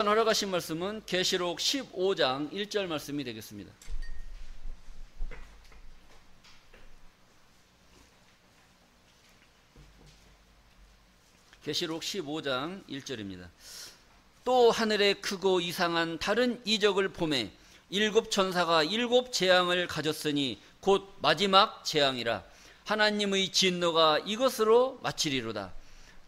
허락하신 말씀은 계시록 15장 1절 말씀이 되겠습니다. 계시록 15장 1절입니다. 또 하늘에 크고 이상한 다른 이적을 보매 일곱 천사가 일곱 재앙을 가졌으니 곧 마지막 재앙이라. 하나님의 진노가 이것으로 마치리로다.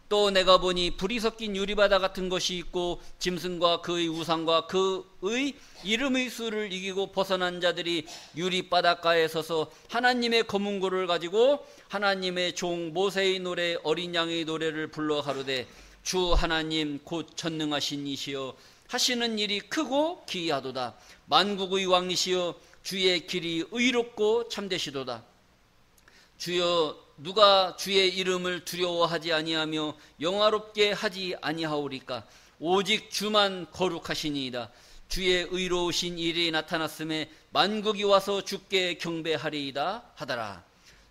또 내가 보니 불이 섞인 유리바다 같은 것이 있고 짐승과 그의 우상과 그의 이름의 수를 이기고 벗어난 자들이 유리바닷가에 서서 하나님의 검은고를 가지고 하나님의 종 모세의 노래 어린 양의 노래를 불러 가로되 주 하나님 곧 전능하신 이시여 하시는 일이 크고 기이하도다. 만국의 왕이시여 주의 길이 의롭고 참되시도다. 주여 누가 주의 이름을 두려워하지 아니하며 영화롭게 하지 아니하오리까. 오직 주만 거룩하시니이다. 주의 의로우신 일이 나타났음에 만국이 와서 주께 경배하리이다 하더라.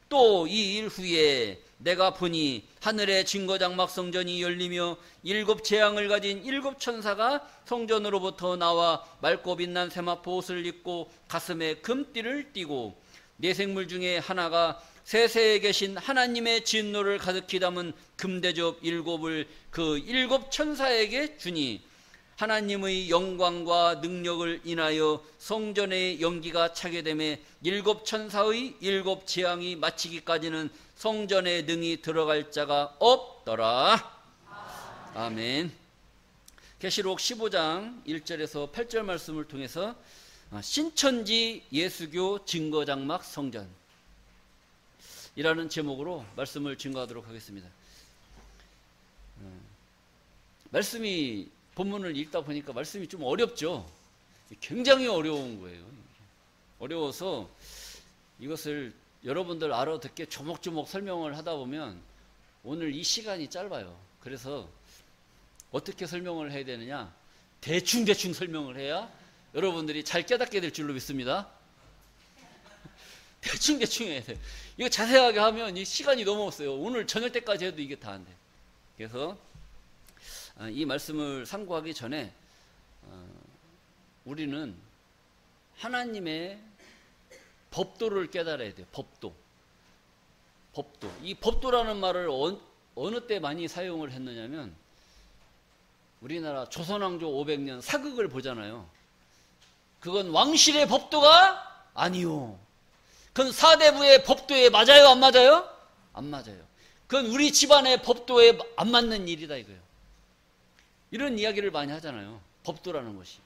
또 이 일 후에 내가 보니 하늘의 증거장막 성전이 열리며 일곱 재앙을 가진 일곱 천사가 성전으로부터 나와 맑고 빛난 세마포 옷을 입고 가슴에 금띠를 띠고 네 생물 중에 하나가 세세에 계신 하나님의 진노를 가득히 담은 금대접 일곱을 그 일곱 천사에게 주니 하나님의 영광과 능력을 인하여 성전의 연기가 차게 되매 일곱 천사의 일곱 재앙이 마치기까지는 성전에 능히 들어갈 자가 없더라. 아멘. 계시록 15장 1절에서 8절 말씀을 통해서 신천지 예수교 증거장막 성전 이라는 제목으로 말씀을 증거하도록 하겠습니다. 말씀이 본문을 읽다 보니까 말씀이 좀 어렵죠. 굉장히 어려운 거예요. 어려워서 이것을 여러분들 알아듣게 조목조목 설명을 하다 보면 오늘 이 시간이 짧아요. 그래서 어떻게 설명을 해야 되느냐, 대충 설명을 해야 여러분들이 잘 깨닫게 될 줄로 믿습니다. 대충 해야 돼요. 이거 자세하게 하면 이 시간이 너무 없어요. 오늘 저녁 때까지 해도 이게 다 안 돼요. 그래서 이 말씀을 상고하기 전에 우리는 하나님의 법도를 깨달아야 돼요. 법도. 이 법도라는 말을 어느 때 많이 사용을 했느냐면 우리나라 조선왕조 500년 사극을 보잖아요. 그건 왕실의 법도가 아니요. 그건 사대부의 법도에 맞아요? 안 맞아요? 안 맞아요. 그건 우리 집안의 법도에 안 맞는 일이다 이거예요. 이런 이야기를 많이 하잖아요. 법도라는 것이.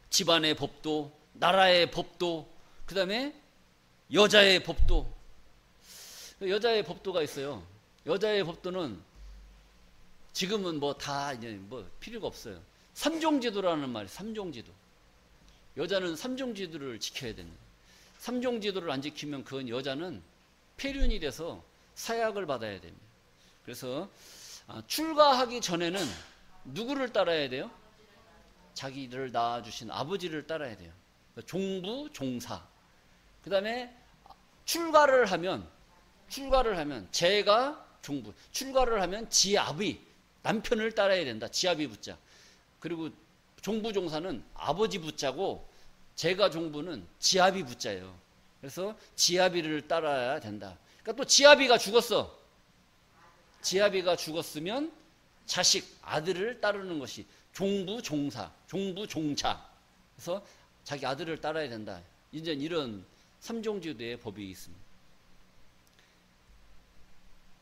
집안의 법도, 나라의 법도, 그 다음에 여자의 법도. 여자의 법도가 있어요. 여자의 법도는 지금은 뭐 다 이제 뭐 필요가 없어요. 삼종지도라는 말이 삼종지도. 여자는 삼종지도를 지켜야 됩니다. 삼종지도를 안 지키면 그건 여자는 폐륜이 돼서 사약을 받아야 됩니다. 그래서 출가하기 전에는 누구를 따라야 돼요? 자기를 낳아주신 아버지를 따라야 돼요. 종부, 종사. 그 다음에 출가를 하면 제가 종부, 출가를 하면 지아비, 남편을 따라야 된다. 지아비 붙자. 그리고 종부, 종사는 아버지 붙자고 제가 종부는 지아비 붙자예요. 그래서 지아비를 따라야 된다. 그러니까 또 지아비가 죽었어. 지아비가 죽었으면 자식, 아들을 따르는 것이 종부, 종사, 종부, 종차. 그래서 자기 아들을 따라야 된다. 이제 이런 삼종지도의 법이 있습니다.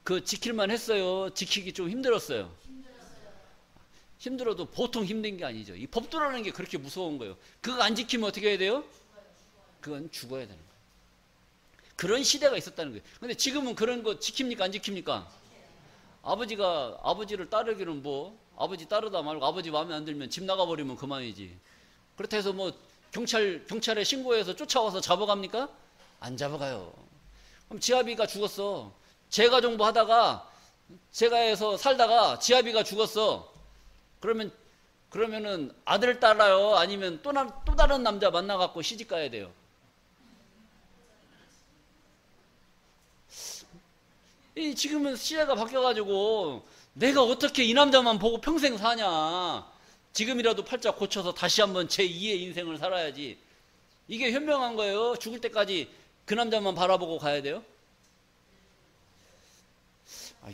그 지킬만 했어요? 지키기 좀 힘들었어요? 힘들어도 보통 힘든 게 아니죠. 이 법도라는 게 그렇게 무서운 거예요. 그거 안 지키면 어떻게 해야 돼요? 그건 죽어야 되는 거예요. 그런 시대가 있었다는 거예요. 근데 지금은 그런 거 지킵니까? 안 지킵니까? 아버지가 아버지를 따르기는 뭐 아버지 따르다 말고 아버지 마음에 안 들면 집 나가버리면 그만이지. 그렇다 해서 뭐 경찰에 신고해서 쫓아와서 잡아갑니까? 안 잡아가요. 그럼 지아비가 죽었어. 제가 정부 하다가 제가에서 살다가 지아비가 죽었어. 그러면은 아들 따라요? 아니면 또 다른 남자 만나갖고 시집 가야 돼요? 지금은 시대가 바뀌어가지고 내가 어떻게 이 남자만 보고 평생 사냐. 지금이라도 팔자 고쳐서 다시 한번 제2의 인생을 살아야지. 이게 현명한 거예요. 죽을 때까지 그 남자만 바라보고 가야 돼요?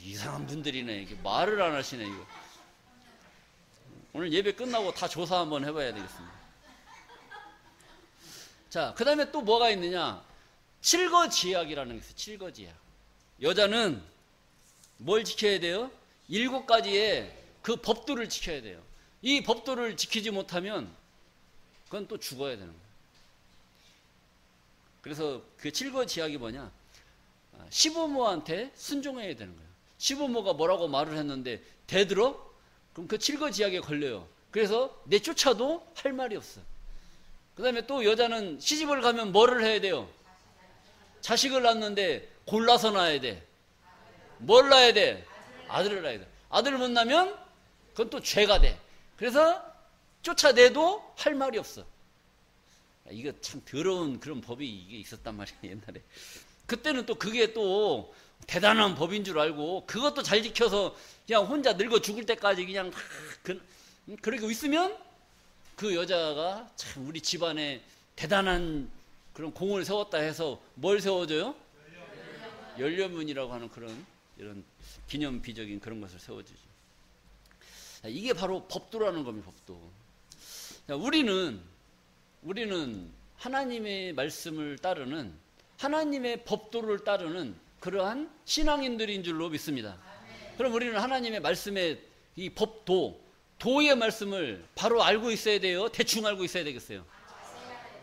이상한 분들이네. 이게 말을 안 하시네, 이거. 오늘 예배 끝나고 다 조사 한번 해봐야 되겠습니다. 자, 그 다음에 또 뭐가 있느냐. 칠거지약이라는 게 있어요. 칠거지약. 여자는 뭘 지켜야 돼요? 7가지의 그 법도를 지켜야 돼요. 이 법도를 지키지 못하면 그건 또 죽어야 되는 거예요. 그래서 그 칠거지약이 뭐냐. 시부모한테 순종해야 되는 거예요. 시부모가 뭐라고 말을 했는데 대들어? 그럼 그 칠거지약에 걸려요. 그래서 내쫓아도 할 말이 없어. 그 다음에 또 여자는 시집을 가면 뭐를 해야 돼요? 자식을 낳는데 골라서 낳아야 돼. 뭘 낳아야 돼? 아들을 낳아야 돼. 아들을 못 낳으면 그건 또 죄가 돼. 그래서 쫓아내도 할 말이 없어. 이거 참 더러운 그런 법이 이게 있었단 말이야, 옛날에. 그때는 또 그게 또 대단한 법인 줄 알고 그것도 잘 지켜서 그냥 혼자 늙어 죽을 때까지 그냥 그러고 있으면 그 여자가 참 우리 집안에 대단한 그런 공을 세웠다 해서 뭘 세워줘요? 연료문이라고 하는 그런 이런 기념비적인 그런 것을 세워주죠. 이게 바로 법도라는 겁니다. 법도. 우리는 하나님의 말씀을 따르는 하나님의 법도를 따르는 그러한 신앙인들인 줄로 믿습니다. 그럼 우리는 하나님의 말씀의 이 법도, 도의 말씀을 바로 알고 있어야 돼요? 대충 알고 있어야 되겠어요?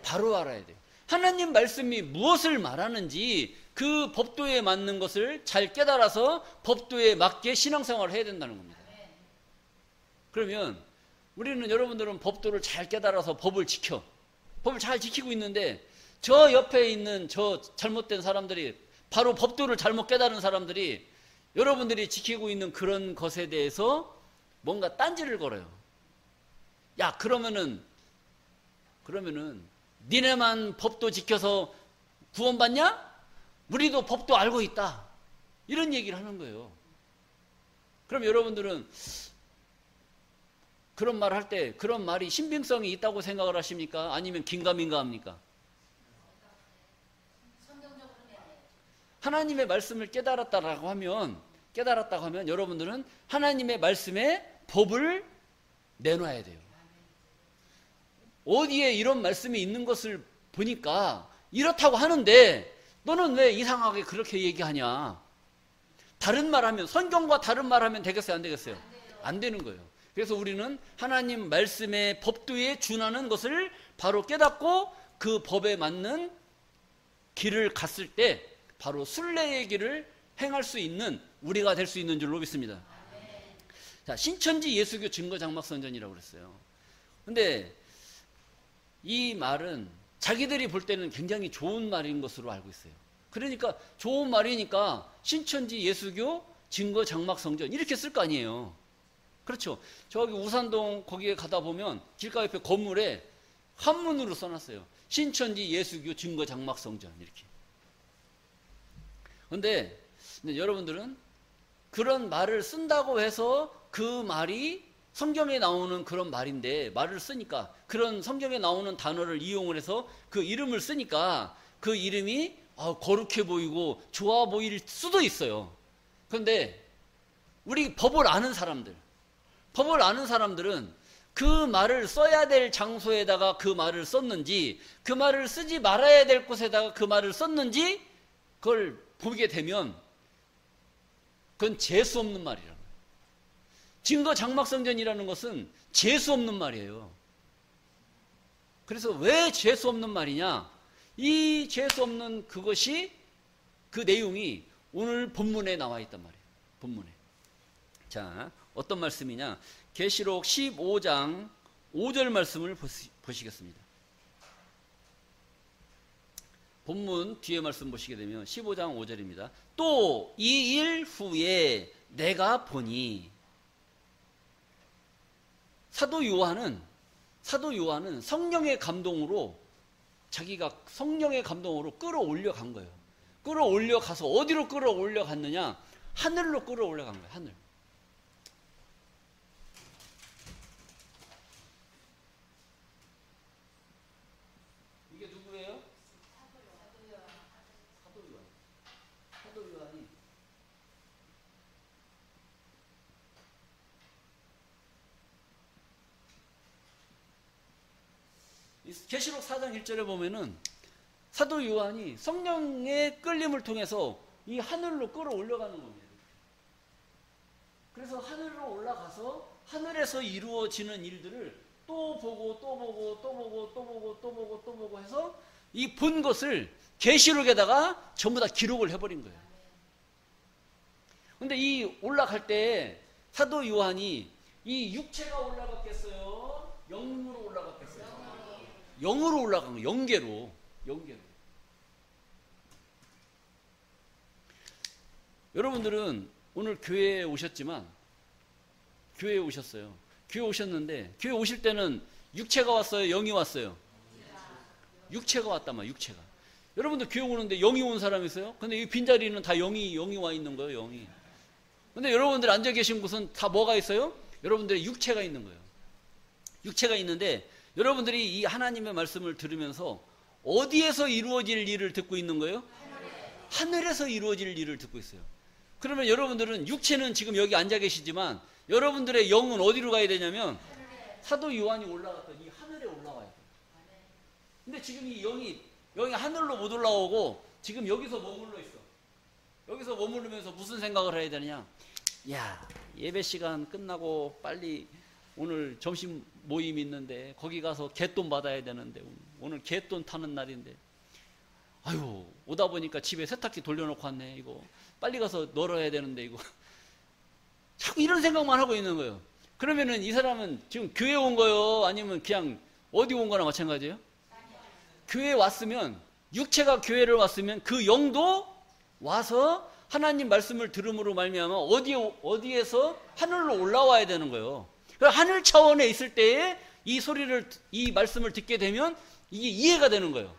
바로 알아야 돼요. 하나님 말씀이 무엇을 말하는지 그 법도에 맞는 것을 잘 깨달아서 법도에 맞게 신앙생활을 해야 된다는 겁니다. 그러면 우리는 여러분들은 법도를 잘 깨달아서 법을 잘 지키고 있는데 저 옆에 있는 저 잘못된 사람들이 바로 법도를 잘못 깨달은 사람들이 여러분들이 지키고 있는 그런 것에 대해서 뭔가 딴지를 걸어요. 야, 그러면은 니네만 법도 지켜서 구원받냐? 우리도 법도 알고 있다. 이런 얘기를 하는 거예요. 그럼 여러분들은 그런 말을 할 때 그런 말이 신빙성이 있다고 생각을 하십니까? 아니면 긴가민가 합니까? 하나님의 말씀을 깨달았다고 하면 여러분들은 하나님의 말씀에 법을 내놔야 돼요. 어디에 이런 말씀이 있는 것을 보니까 이렇다고 하는데 너는 왜 이상하게 그렇게 얘기하냐? 다른 말하면 성경과 다른 말하면 되겠어요? 안 되겠어요? 안 되는 거예요. 그래서 우리는 하나님 말씀의 법도에 준하는 것을 바로 깨닫고 그 법에 맞는 길을 갔을 때 바로 순례의 길을 행할 수 있는 우리가 될 수 있는 줄로 믿습니다. 자, 신천지 예수교 증거장막선전이라고 그랬어요. 근데 이 말은 자기들이 볼 때는 굉장히 좋은 말인 것으로 알고 있어요. 그러니까 좋은 말이니까 신천지 예수교 증거장막성전 이렇게 쓸 거 아니에요. 그렇죠. 저기 우산동 거기에 가다 보면 길가 옆에 건물에 한문으로 써놨어요. 신천지 예수교 증거장막성전 이렇게. 근데 여러분들은 그런 말을 쓴다고 해서 그 말이 성경에 나오는 그런 말인데 말을 쓰니까 그런 성경에 나오는 단어를 이용을 해서 그 이름을 쓰니까 그 이름이 거룩해 보이고 좋아 보일 수도 있어요. 그런데 우리 법을 아는 사람들은 그 말을 써야 될 장소에다가 그 말을 썼는지 그 말을 쓰지 말아야 될 곳에다가 그 말을 썼는지 그걸 보게 되면 그건 재수 없는 말이라는 거예요. 증거장막성전이라는 것은 재수 없는 말이에요. 그래서 왜 재수 없는 말이냐? 이 재수 없는 그것이 그 내용이 오늘 본문에 나와 있단 말이에요. 본문에. 자, 어떤 말씀이냐? 계시록 15장 5절 말씀을 보시겠습니다. 본문 뒤에 말씀 보시게 되면 15장 5절입니다. 또 이 일 후에 내가 보니 사도 요한은 성령의 감동으로 자기가 성령의 감동으로 끌어올려 간 거예요. 끌어올려 가서 어디로 끌어올려 갔느냐? 하늘로 끌어올려 간 거예요. 하늘. 이게 누구예요? 사도 요한이 계시록 4장 1절에 보면은 사도 요한이 성령의 끌림을 통해서 이 하늘로 끌어올려가는 겁니다. 그래서 하늘로 올라가서 하늘에서 이루어지는 일들을 또 보고 또 보고 또 보고 또 보고 또 보고 또 보고 해서 이 본 것을 계시록에다가 전부 다 기록을 해버린 거예요. 근데 이 올라갈 때 사도 요한이 이 육체가 올라갔겠어요? 영으로 올라갔겠어요? 영으로 올라간 거예요. 영계로. 여러분들은 오늘 교회에 오셨지만, 교회에 오셨어요. 교회 오셨는데, 교회 오실 때는 육체가 왔어요? 영이 왔어요? 육체가 왔단 말이에요. 육체가. 여러분들 교회 오는데 영이 온 사람 있어요? 근데 이 빈자리는 다 영이 와 있는 거예요. 영이. 근데 여러분들 앉아 계신 곳은 다 뭐가 있어요? 여러분들의 육체가 있는 거예요. 육체가 있는데 여러분들이 이 하나님의 말씀을 들으면서 어디에서 이루어질 일을 듣고 있는 거예요? 하늘에서 이루어질 일을 듣고 있어요. 그러면 여러분들은 육체는 지금 여기 앉아 계시지만 여러분들의 영은 어디로 가야 되냐면 사도 요한이 올라갔던 이 하늘에 올라와야 돼요. 근데 지금 이 영이 하늘로 못 올라오고 지금 여기서 머물러 있어. 여기서 머무르면서 무슨 생각을 해야 되느냐? 야, 예배 시간 끝나고 빨리 오늘 점심 모임 있는데 거기 가서 갯돈 받아야 되는데 오늘 갯돈 타는 날인데 아유 오다 보니까 집에 세탁기 돌려놓고 왔네. 이거 빨리 가서 널어야 되는데 이거 자꾸 이런 생각만 하고 있는 거예요. 그러면은 이 사람은 지금 교회 온 거요? 아니면 그냥 어디 온 거나 마찬가지예요? 교회에 왔으면 육체가 교회를 왔으면 그 영도 와서 하나님 말씀을 들음으로 말미암아 어디에서 하늘로 올라와야 되는 거예요. 하늘 차원에 있을 때에 이 말씀을 듣게 되면 이게 이해가 되는 거예요.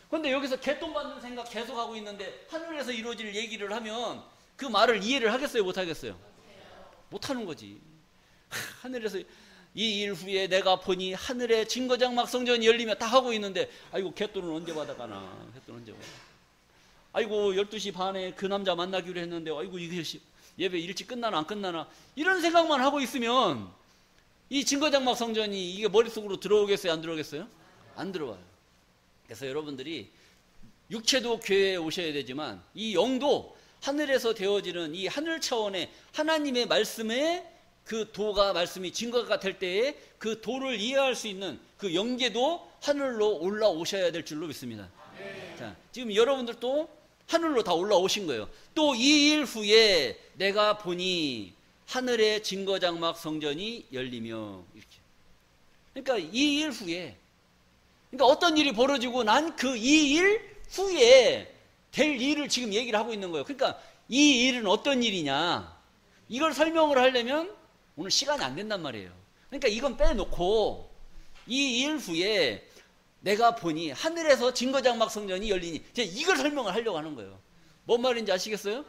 그런데 여기서 갯돈 받는 생각 계속 하고 있는데 하늘에서 이루어질 얘기를 하면 그 말을 이해를 하겠어요? 못 하겠어요? 못 하는 거지. 하늘에서 이 일 후에 내가 보니 하늘에 증거장막 성전이 열리며 다 하고 있는데 아이고 갯돈은 언제 받아가나. 갯돈 언제 받아. 아이고 12시 반에 그 남자 만나기로 했는데 아이고 이게 예배 일찍 끝나나 안 끝나나 이런 생각만 하고 있으면 이 증거장막 성전이 이게 머릿속으로 들어오겠어요? 안 들어오겠어요? 안 들어와요. 그래서 여러분들이 육체도 교회에 오셔야 되지만 이 영도 하늘에서 되어지는 이 하늘 차원의 하나님의 말씀에 그 도가 말씀이 증거가 될 때에 그 도를 이해할 수 있는 그 영계도 하늘로 올라오셔야 될 줄로 믿습니다. 자, 지금 여러분들도 하늘로 다 올라오신 거예요. 또 이 일 후에 내가 보니 하늘의 증거장막 성전이 열리며 이렇게. 그러니까 이 일 후에 그러니까 어떤 일이 벌어지고 난 그 이 일 후에 될 일을 지금 얘기를 하고 있는 거예요. 그러니까 이 일은 어떤 일이냐 이걸 설명을 하려면 오늘 시간이 안 된단 말이에요. 그러니까 이건 빼놓고 이 일 후에 내가 보니 하늘에서 증거장막 성전이 열리니 이걸 설명을 하려고 하는 거예요. 뭔 말인지 아시겠어요?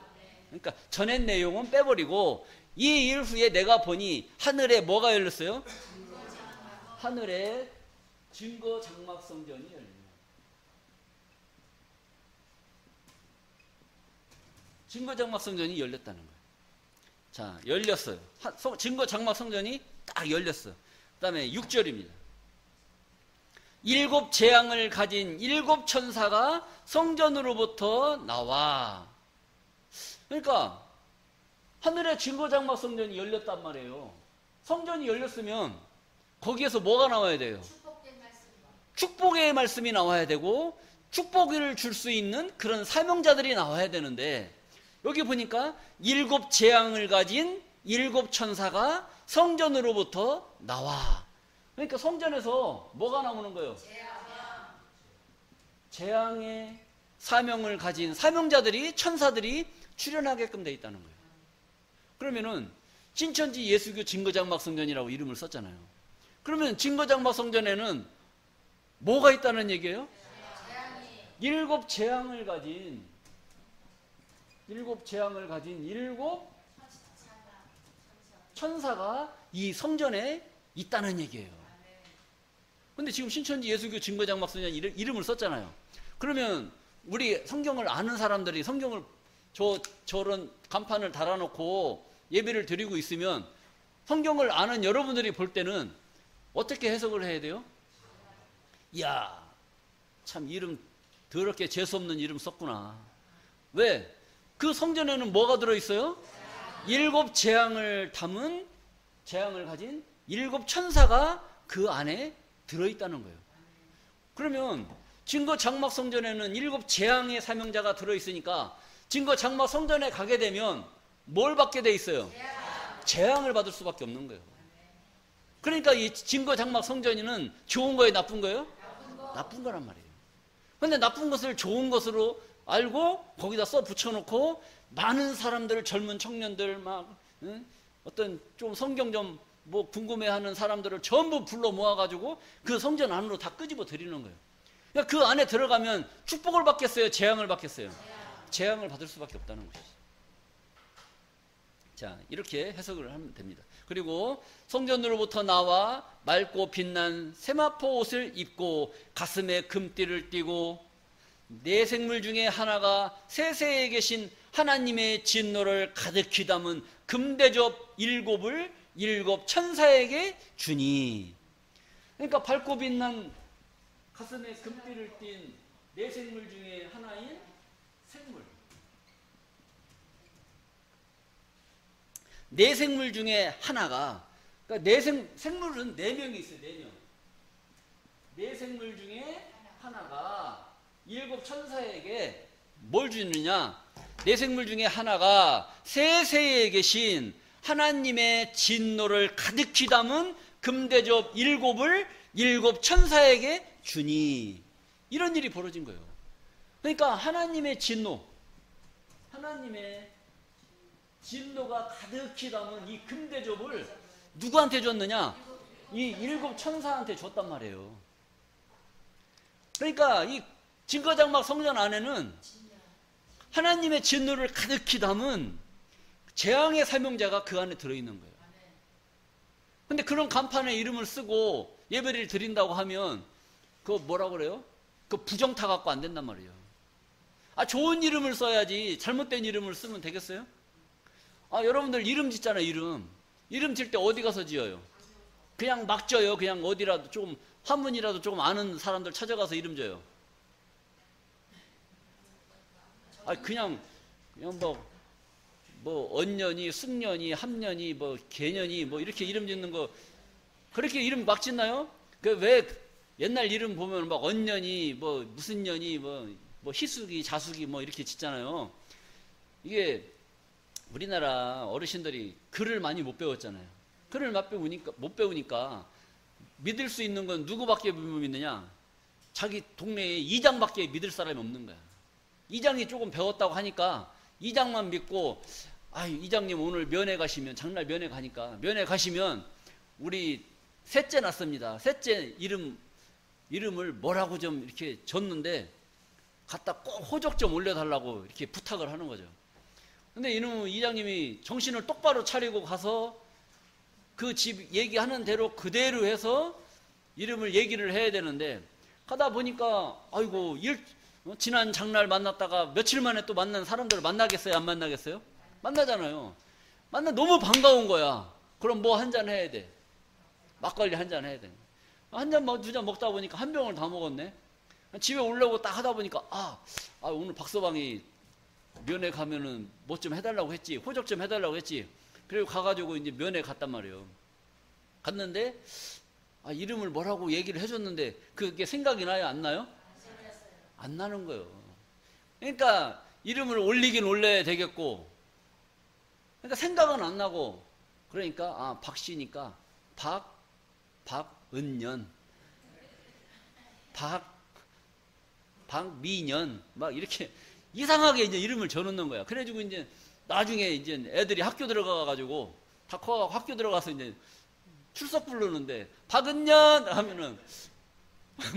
그러니까 전의 내용은 빼버리고 이 일 후에 내가 보니 하늘에 뭐가 열렸어요? 하늘에 증거장막 성전이 열리니 증거장막 성전이 열렸다는 거예요. 자, 열렸어요. 증거장막 성전이 딱 열렸어요. 그 다음에 6절입니다. 7 재앙을 가진 7 천사가 성전으로부터 나와. 그러니까 하늘의 증거장막 성전이 열렸단 말이에요. 성전이 열렸으면 거기에서 뭐가 나와야 돼요? 축복의 말씀이 나와야 되고 축복을 줄 수 있는 그런 사명자들이 나와야 되는데 여기 보니까 7 재앙을 가진 7 천사가 성전으로부터 나와. 그러니까 성전에서 뭐가 나오는 거예요? 재앙의 사명을 가진 사명자들이 천사들이 출현하게끔 돼 있다는 거예요. 그러면은 신천지 예수교 증거장막 성전이라고 이름을 썼잖아요. 그러면 증거장막 성전에는 뭐가 있다는 얘기예요? 7 재앙을 가진 일곱 재앙을 가진 일곱 천사가 이 성전에 있다는 얘기예요. 근데 지금 신천지 예수교 증거장막성전 이름을 썼잖아요. 그러면 우리 성경을 아는 사람들이 성경을 저런 간판을 달아놓고 예배를 드리고 있으면 성경을 아는 여러분들이 볼 때는 어떻게 해석을 해야 돼요? 이야, 참 이름 더럽게 재수없는 이름 썼구나. 왜? 그 성전에는 뭐가 들어있어요? 일곱 재앙을 담은, 재앙을 가진 일곱 천사가 그 안에 들어있다는 거예요. 그러면 증거 장막 성전에는 일곱 재앙의 사명자가 들어있으니까 증거 장막 성전에 가게 되면 뭘 받게 돼 있어요? 재앙을 받을 수밖에 없는 거예요. 그러니까 이 증거 장막 성전이는 좋은 거예요, 나쁜 거예요? 나쁜 거란 말이에요. 근데 나쁜 것을 좋은 것으로 알고 거기다 써 붙여놓고 많은 사람들, 젊은 청년들 막 어떤 좀 성경 좀 뭐 궁금해하는 사람들을 전부 불러 모아가지고 그 성전 안으로 다 끄집어 드리는 거예요. 그러니까 그 안에 들어가면 축복을 받겠어요? 재앙을 받겠어요? 재앙을 받을 수밖에 없다는 것이죠. 자, 이렇게 해석을 하면 됩니다. 그리고 성전으로부터 나와 맑고 빛난 세마포 옷을 입고 가슴에 금띠를 띠고 네 생물 중에 하나가 세세에 계신 하나님의 진노를 가득히 담은 금대접 일곱을 일곱 천사에게 주니. 그러니까 밝고 빛난 가슴에 금띠를 띤 네 생물 중에 하나인 생물. 네 생물 중에 하나가, 그러니까 생물은 네 명이 있어요. 네 명. 네 생물 중에 하나가 일곱 천사에게 뭘 주느냐? 네 생물 중에 하나가 세세에 계신 하나님의 진노를 가득히 담은 금대접 일곱을 일곱 천사에게 주니. 이런 일이 벌어진 거예요. 그러니까 하나님의 진노, 하나님의 진노가 가득히 담은 이 금대접을 누구한테 줬느냐? 이 일곱 천사한테 줬단 말이에요. 그러니까 이 증거장막 성전 안에는 하나님의 진노를 가득히 담은 재앙의 사명자가 그 안에 들어있는 거예요. 근데 그런 간판에 이름을 쓰고 예배를 드린다고 하면 그거 뭐라고 그래요? 그거 부정타 갖고 안 된단 말이에요. 아, 좋은 이름을 써야지 잘못된 이름을 쓰면 되겠어요? 아, 여러분들 이름 짓잖아요. 이름 질 때 어디 가서 지어요? 그냥 막 져요. 그냥 어디라도 조금 한문이라도 조금 아는 사람들 찾아가서 이름 져요. 아, 그냥 뭐 언년이, 숙년이, 합년이, 뭐 개년이, 뭐 이렇게 이름 짓는 거 그렇게 이름 막 짓나요? 그 왜 옛날 이름 보면 막 언년이, 뭐 무슨 년이, 뭐 희숙이, 자숙이 뭐 이렇게 짓잖아요. 이게 우리나라 어르신들이 글을 많이 못 배웠잖아요. 글을 못 배우니까 믿을 수 있는 건 누구밖에 믿느냐? 자기 동네에 이장밖에 믿을 사람이 없는 거야. 이장이 조금 배웠다고 하니까 이장만 믿고, 아, 이장님 오늘 면회 가시면, 장날 면회 가니까 면회 가시면 우리 셋째 낳습니다. 셋째 이름을 뭐라고 좀 이렇게 줬는데 갖다 꼭 호적 좀 올려달라고 이렇게 부탁을 하는 거죠. 근데 이놈 이장님이 정신을 똑바로 차리고 가서 그 집 얘기하는 대로 그대로 해서 이름을 얘기를 해야 되는데, 가다 보니까 아이고 지난 장날 만났다가 며칠 만에 또 만난 사람들을 만나겠어요? 안 만나겠어요? 만나잖아요. 너무 반가운 거야. 그럼 뭐 한 잔 해야 돼. 막걸리 한 잔 해야 돼. 한 잔, 두 잔 먹다 보니까 한 병을 다 먹었네. 집에 오려고 딱 하다 보니까 오늘 박서방이 면회 가면은 뭐 좀 해달라고 했지, 호적 좀 해달라고 했지. 그리고 가가지고 이제 면회 갔단 말이에요. 갔는데 이름을 뭐라고 얘기를 해줬는데 그게 생각이 나요? 안 나요? 안 나는 거예요. 그러니까 이름을 올리긴 올려야 되겠고, 그러니까 생각은 안 나고, 그러니까 박씨니까 박은년, 박미년 막 이렇게 이상하게 이제 이름을 줘놓는 거야. 그래가지고 이제 나중에 이제 애들이 학교 들어가가지고 다 커가고 학교 들어가서 이제 출석 부르는데 박은년 하면은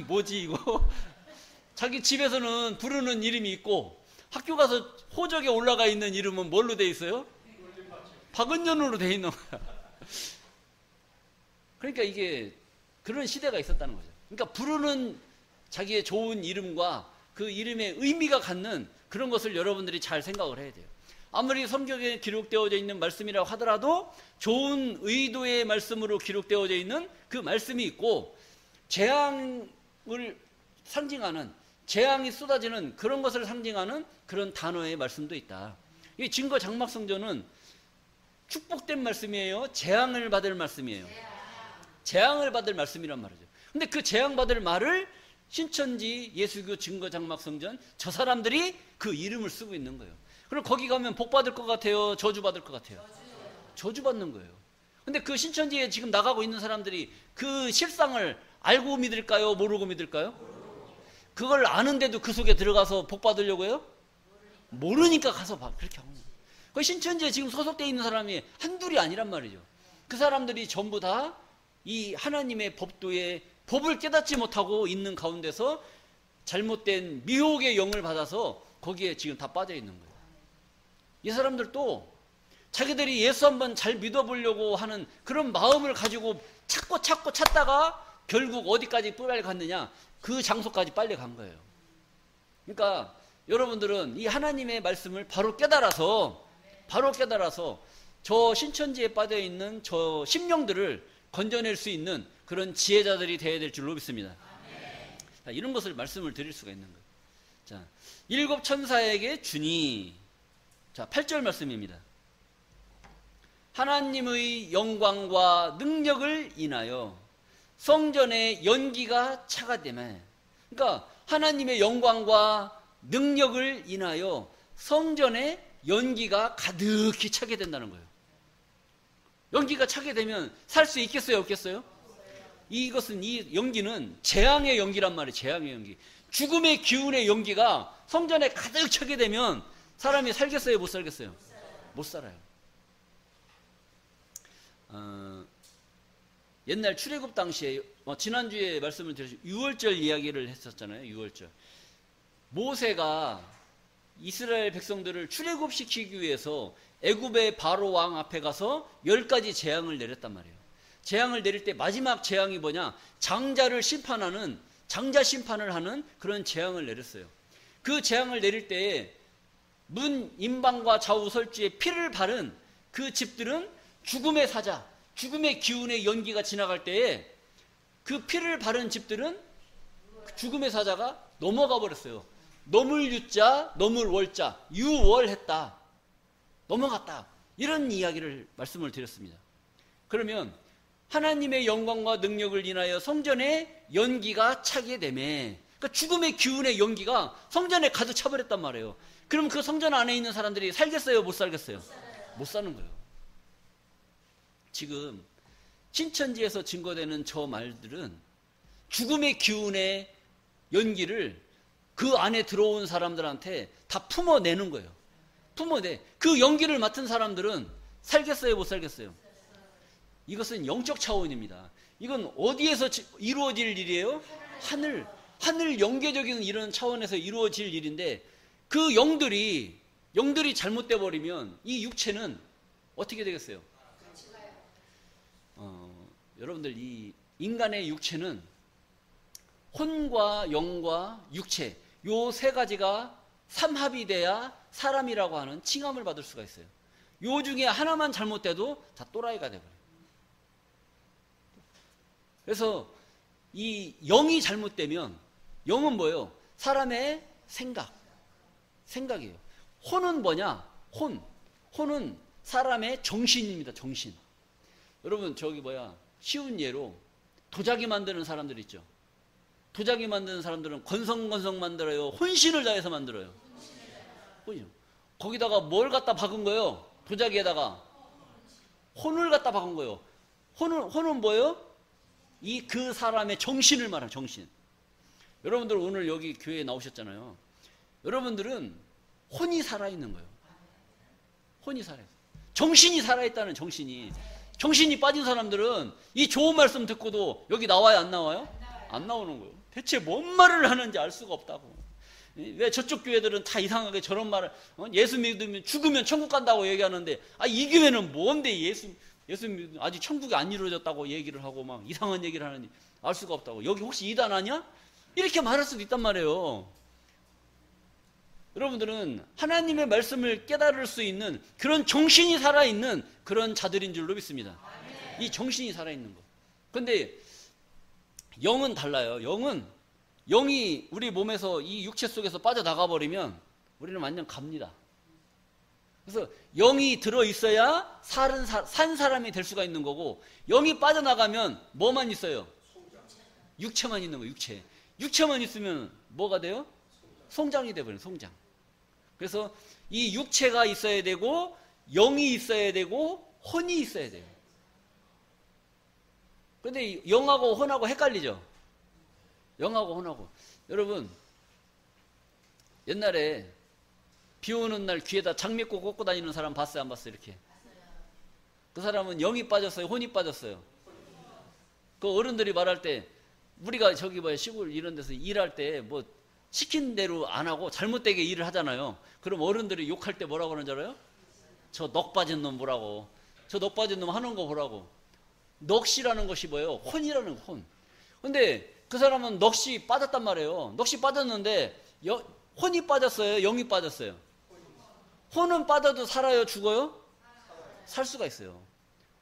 뭐지 이거? 자기 집에서는 부르는 이름이 있고 학교 가서 호적에 올라가 있는 이름은 뭘로 돼 있어요? 박은년으로 돼 있는 거야. 그러니까 이게 그런 시대가 있었다는 거죠. 그러니까 부르는 자기의 좋은 이름과 그 이름의 의미가 갖는 그런 것을 여러분들이 잘 생각을 해야 돼요. 아무리 성경에 기록되어져 있는 말씀이라고 하더라도 좋은 의도의 말씀으로 기록되어져 있는 그 말씀이 있고, 재앙을 상징하는, 재앙이 쏟아지는 그런 것을 상징하는 그런 단어의 말씀도 있다. 이 증거 장막 성전은 축복된 말씀이에요? 재앙을 받을 말씀이에요? 재앙을 받을 말씀이란 말이죠. 근데 그 재앙받을 말을 신천지 예수교 증거 장막 성전, 저 사람들이 그 이름을 쓰고 있는 거예요. 그럼 거기 가면 복 받을 것 같아요? 저주 받을 것 같아요? 저주 받는 거예요. 근데 그 신천지에 지금 나가고 있는 사람들이 그 실상을 알고 믿을까요? 모르고 믿을까요? 그걸 아는데도 그 속에 들어가서 복 받으려고 해요? 모르니까 가서 그렇게 하는 거예요. 그 신천지에 지금 소속되어 있는 사람이 한둘이 아니란 말이죠. 그 사람들이 전부 다 이 하나님의 법도에 법을 깨닫지 못하고 있는 가운데서 잘못된 미혹의 영을 받아서 거기에 지금 다 빠져 있는 거예요. 이 사람들도 자기들이 예수 한번 잘 믿어보려고 하는 그런 마음을 가지고 찾고 찾다가 결국 어디까지 빨리 갔느냐? 그 장소까지 빨리 간 거예요. 그러니까 여러분들은 이 하나님의 말씀을 바로 깨달아서 저 신천지에 빠져 있는 저 심령들을 건져낼 수 있는 그런 지혜자들이 되어야 될 줄로 믿습니다. 자, 이런 것을 말씀을 드릴 수가 있는 거예요. 자, 7 천사에게 주니, 자, 8절 말씀입니다. 하나님의 영광과 능력을 인하여 성전의 연기가 차가되매, 그러니까 하나님의 영광과 능력을 인하여 성전의 연기가 가득히 차게 된다는 거예요. 연기가 차게 되면 살 수 있겠어요, 없겠어요? 이것은, 이 연기는 재앙의 연기란 말이에요. 재앙의 연기. 죽음의 기운의 연기가 성전에 가득 차게 되면 사람이 살겠어요, 못 살겠어요? 못 살아요. 옛날 출애굽 당시에, 지난주에 말씀을 드렸죠. 유월절 이야기를 했었잖아요. 유월절. 모세가 이스라엘 백성들을 출애굽시키기 위해서 애굽의 바로 왕 앞에 가서 10가지 재앙을 내렸단 말이에요. 재앙을 내릴 때 마지막 재앙이 뭐냐? 장자를 심판하는, 장자 심판을 하는 그런 재앙을 내렸어요. 그 재앙을 내릴 때에 문 임방과 좌우 설주에 피를 바른 그 집들은 죽음의 사자, 죽음의 기운의 연기가 지나갈 때에 그 피를 바른 집들은 죽음의 사자가 넘어가 버렸어요. 넘을 유자, 넘을 월자, 유월했다. 넘어갔다. 이런 이야기를 말씀을 드렸습니다. 그러면 하나님의 영광과 능력을 인하여 성전에 연기가 차게 되매, 그러니까 죽음의 기운의 연기가 성전에 가득 차버렸단 말이에요. 그럼 그 성전 안에 있는 사람들이 살겠어요, 못 살겠어요? 못 사는 거예요. 지금 신천지에서 증거되는 저 말들은 죽음의 기운의 연기를 그 안에 들어온 사람들한테 다 품어내는 거예요. 품어내. 그 연기를 맡은 사람들은 살겠어요, 못 살겠어요? 이것은 영적 차원입니다. 이건 어디에서 이루어질 일이에요? 하늘 영계적인 이런 차원에서 이루어질 일인데, 그 영들이 잘못돼 버리면 이 육체는 어떻게 되겠어요? 여러분들, 이 인간의 육체는 혼과 영과 육체, 요 세 가지가 삼합이 돼야 사람이라고 하는 칭함을 받을 수가 있어요. 요 중에 하나만 잘못돼도 다 또라이가 돼버려요. 그래서 이 영이 잘못되면, 영은 뭐예요? 사람의 생각이에요. 혼은 뭐냐? 혼은 사람의 정신입니다. 정신. 여러분, 쉬운 예로 도자기 만드는 사람들 있죠. 도자기 만드는 사람들은 건성건성 만들어요? 혼신을 다해서 만들어요? 거기다가 뭘 갖다 박은 거예요? 도자기에다가 혼을 갖다 박은 거예요. 혼은 뭐예요? 그 사람의 정신을 말하는 정신. 여러분들 오늘 여기 교회에 나오셨잖아요. 여러분들은 혼이 살아있는 거예요. 혼이 살아있어요. 정신이 살아있다는 정신이 빠진 사람들은 이 좋은 말씀 듣고도 여기 나와요, 안 나와요? 안 나오는 거예요. 대체 뭔 말을 하는지 알 수가 없다고. 왜 저쪽 교회들은 다 이상하게 저런 말을, 예수 믿으면 죽으면 천국 간다고 얘기하는데, 이 교회는 뭔데 예수 믿으면 아직 천국이 안 이루어졌다고 얘기를 하고 막 이상한 얘기를 하는지 알 수가 없다고. 여기 혹시 이단 아니야? 이렇게 말할 수도 있단 말이에요. 여러분들은 하나님의 말씀을 깨달을 수 있는 그런 정신이 살아있는 그런 자들인 줄로 믿습니다. 이 정신이 살아있는 것. 근데 영은 달라요. 영이 우리 몸에서 이 육체 속에서 빠져나가 버리면 우리는 완전 갑니다. 그래서 영이 들어있어야 산 사람이 될 수가 있는 거고, 영이 빠져나가면 뭐만 있어요? 육체만 있는 거예요. 육체만 있으면 뭐가 돼요? 송장이 돼버려요. 송장. 그래서 이 육체가 있어야 되고 영이 있어야 되고 혼이 있어야 돼요. 근데 영하고 혼하고 헷갈리죠? 영하고 혼하고. 여러분, 옛날에 비 오는 날 귀에다 장미꽃 꽂고 다니는 사람 봤어요? 안 봤어요? 이렇게. 그 사람은 영이 빠졌어요? 혼이 빠졌어요? 그 어른들이 말할 때, 우리가 저기 시골 이런 데서 일할 때 뭐 시킨 대로 안 하고 잘못되게 일을 하잖아요. 그럼 어른들이 욕할 때 뭐라고 하는 줄 알아요? 저 넋 빠진 놈 보라고. 저 넋 빠진 놈 하는 거 보라고. 넋이라는 것이 뭐예요? 혼이라는 거, 혼. 근데 그 사람은 넋이 빠졌단 말이에요. 넋이 빠졌는데 혼이 빠졌어요? 영이 빠졌어요? 혼은 빠져도 살아요? 죽어요? 살 수가 있어요.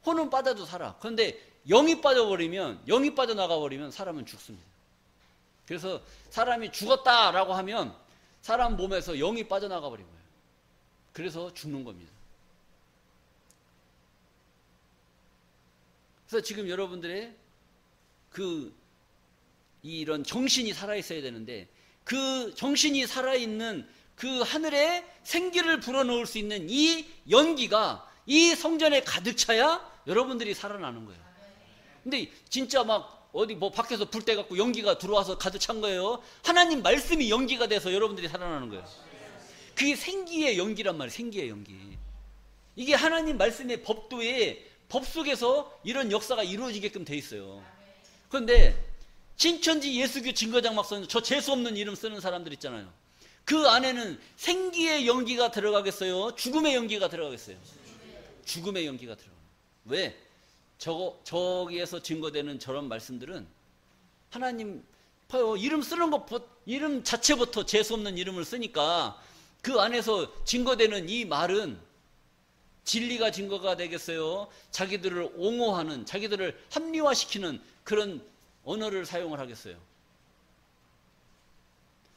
혼은 빠져도 살아. 그런데 영이 빠져나가 버리면 사람은 죽습니다. 그래서 사람이 죽었다라고 하면 사람 몸에서 영이 빠져나가 버린 거예요. 그래서 죽는 겁니다. 그래서 지금 여러분들의 이런 정신이 살아있어야 되는데, 그 정신이 살아있는 그 하늘에 생기를 불어넣을 수 있는 이 연기가 이 성전에 가득 차야 여러분들이 살아나는 거예요. 근데 진짜 막 어디 밖에서 불 때 갖고 연기가 들어와서 가득 찬 거예요. 하나님 말씀이 연기가 돼서 여러분들이 살아나는 거예요. 그게 생기의 연기란 말이에요. 생기의 연기. 이게 하나님 말씀의 법 속에서 이런 역사가 이루어지게끔 돼 있어요. 그런데 신천지 예수교 증거장막선, 저 재수 없는 이름 쓰는 사람들 있잖아요. 그 안에는 생기의 연기가 들어가겠어요? 죽음의 연기가 들어가겠어요? 죽음의 연기가 들어가요. 왜? 저기에서 증거되는 저런 말씀들은 하나님 이름 쓰는 이름 자체부터 재수 없는 이름을 쓰니까 그 안에서 증거되는 이 말은 진리가 증거가 되겠어요? 자기들을 옹호하는, 자기들을 합리화시키는 그런 언어를 사용을 하겠어요?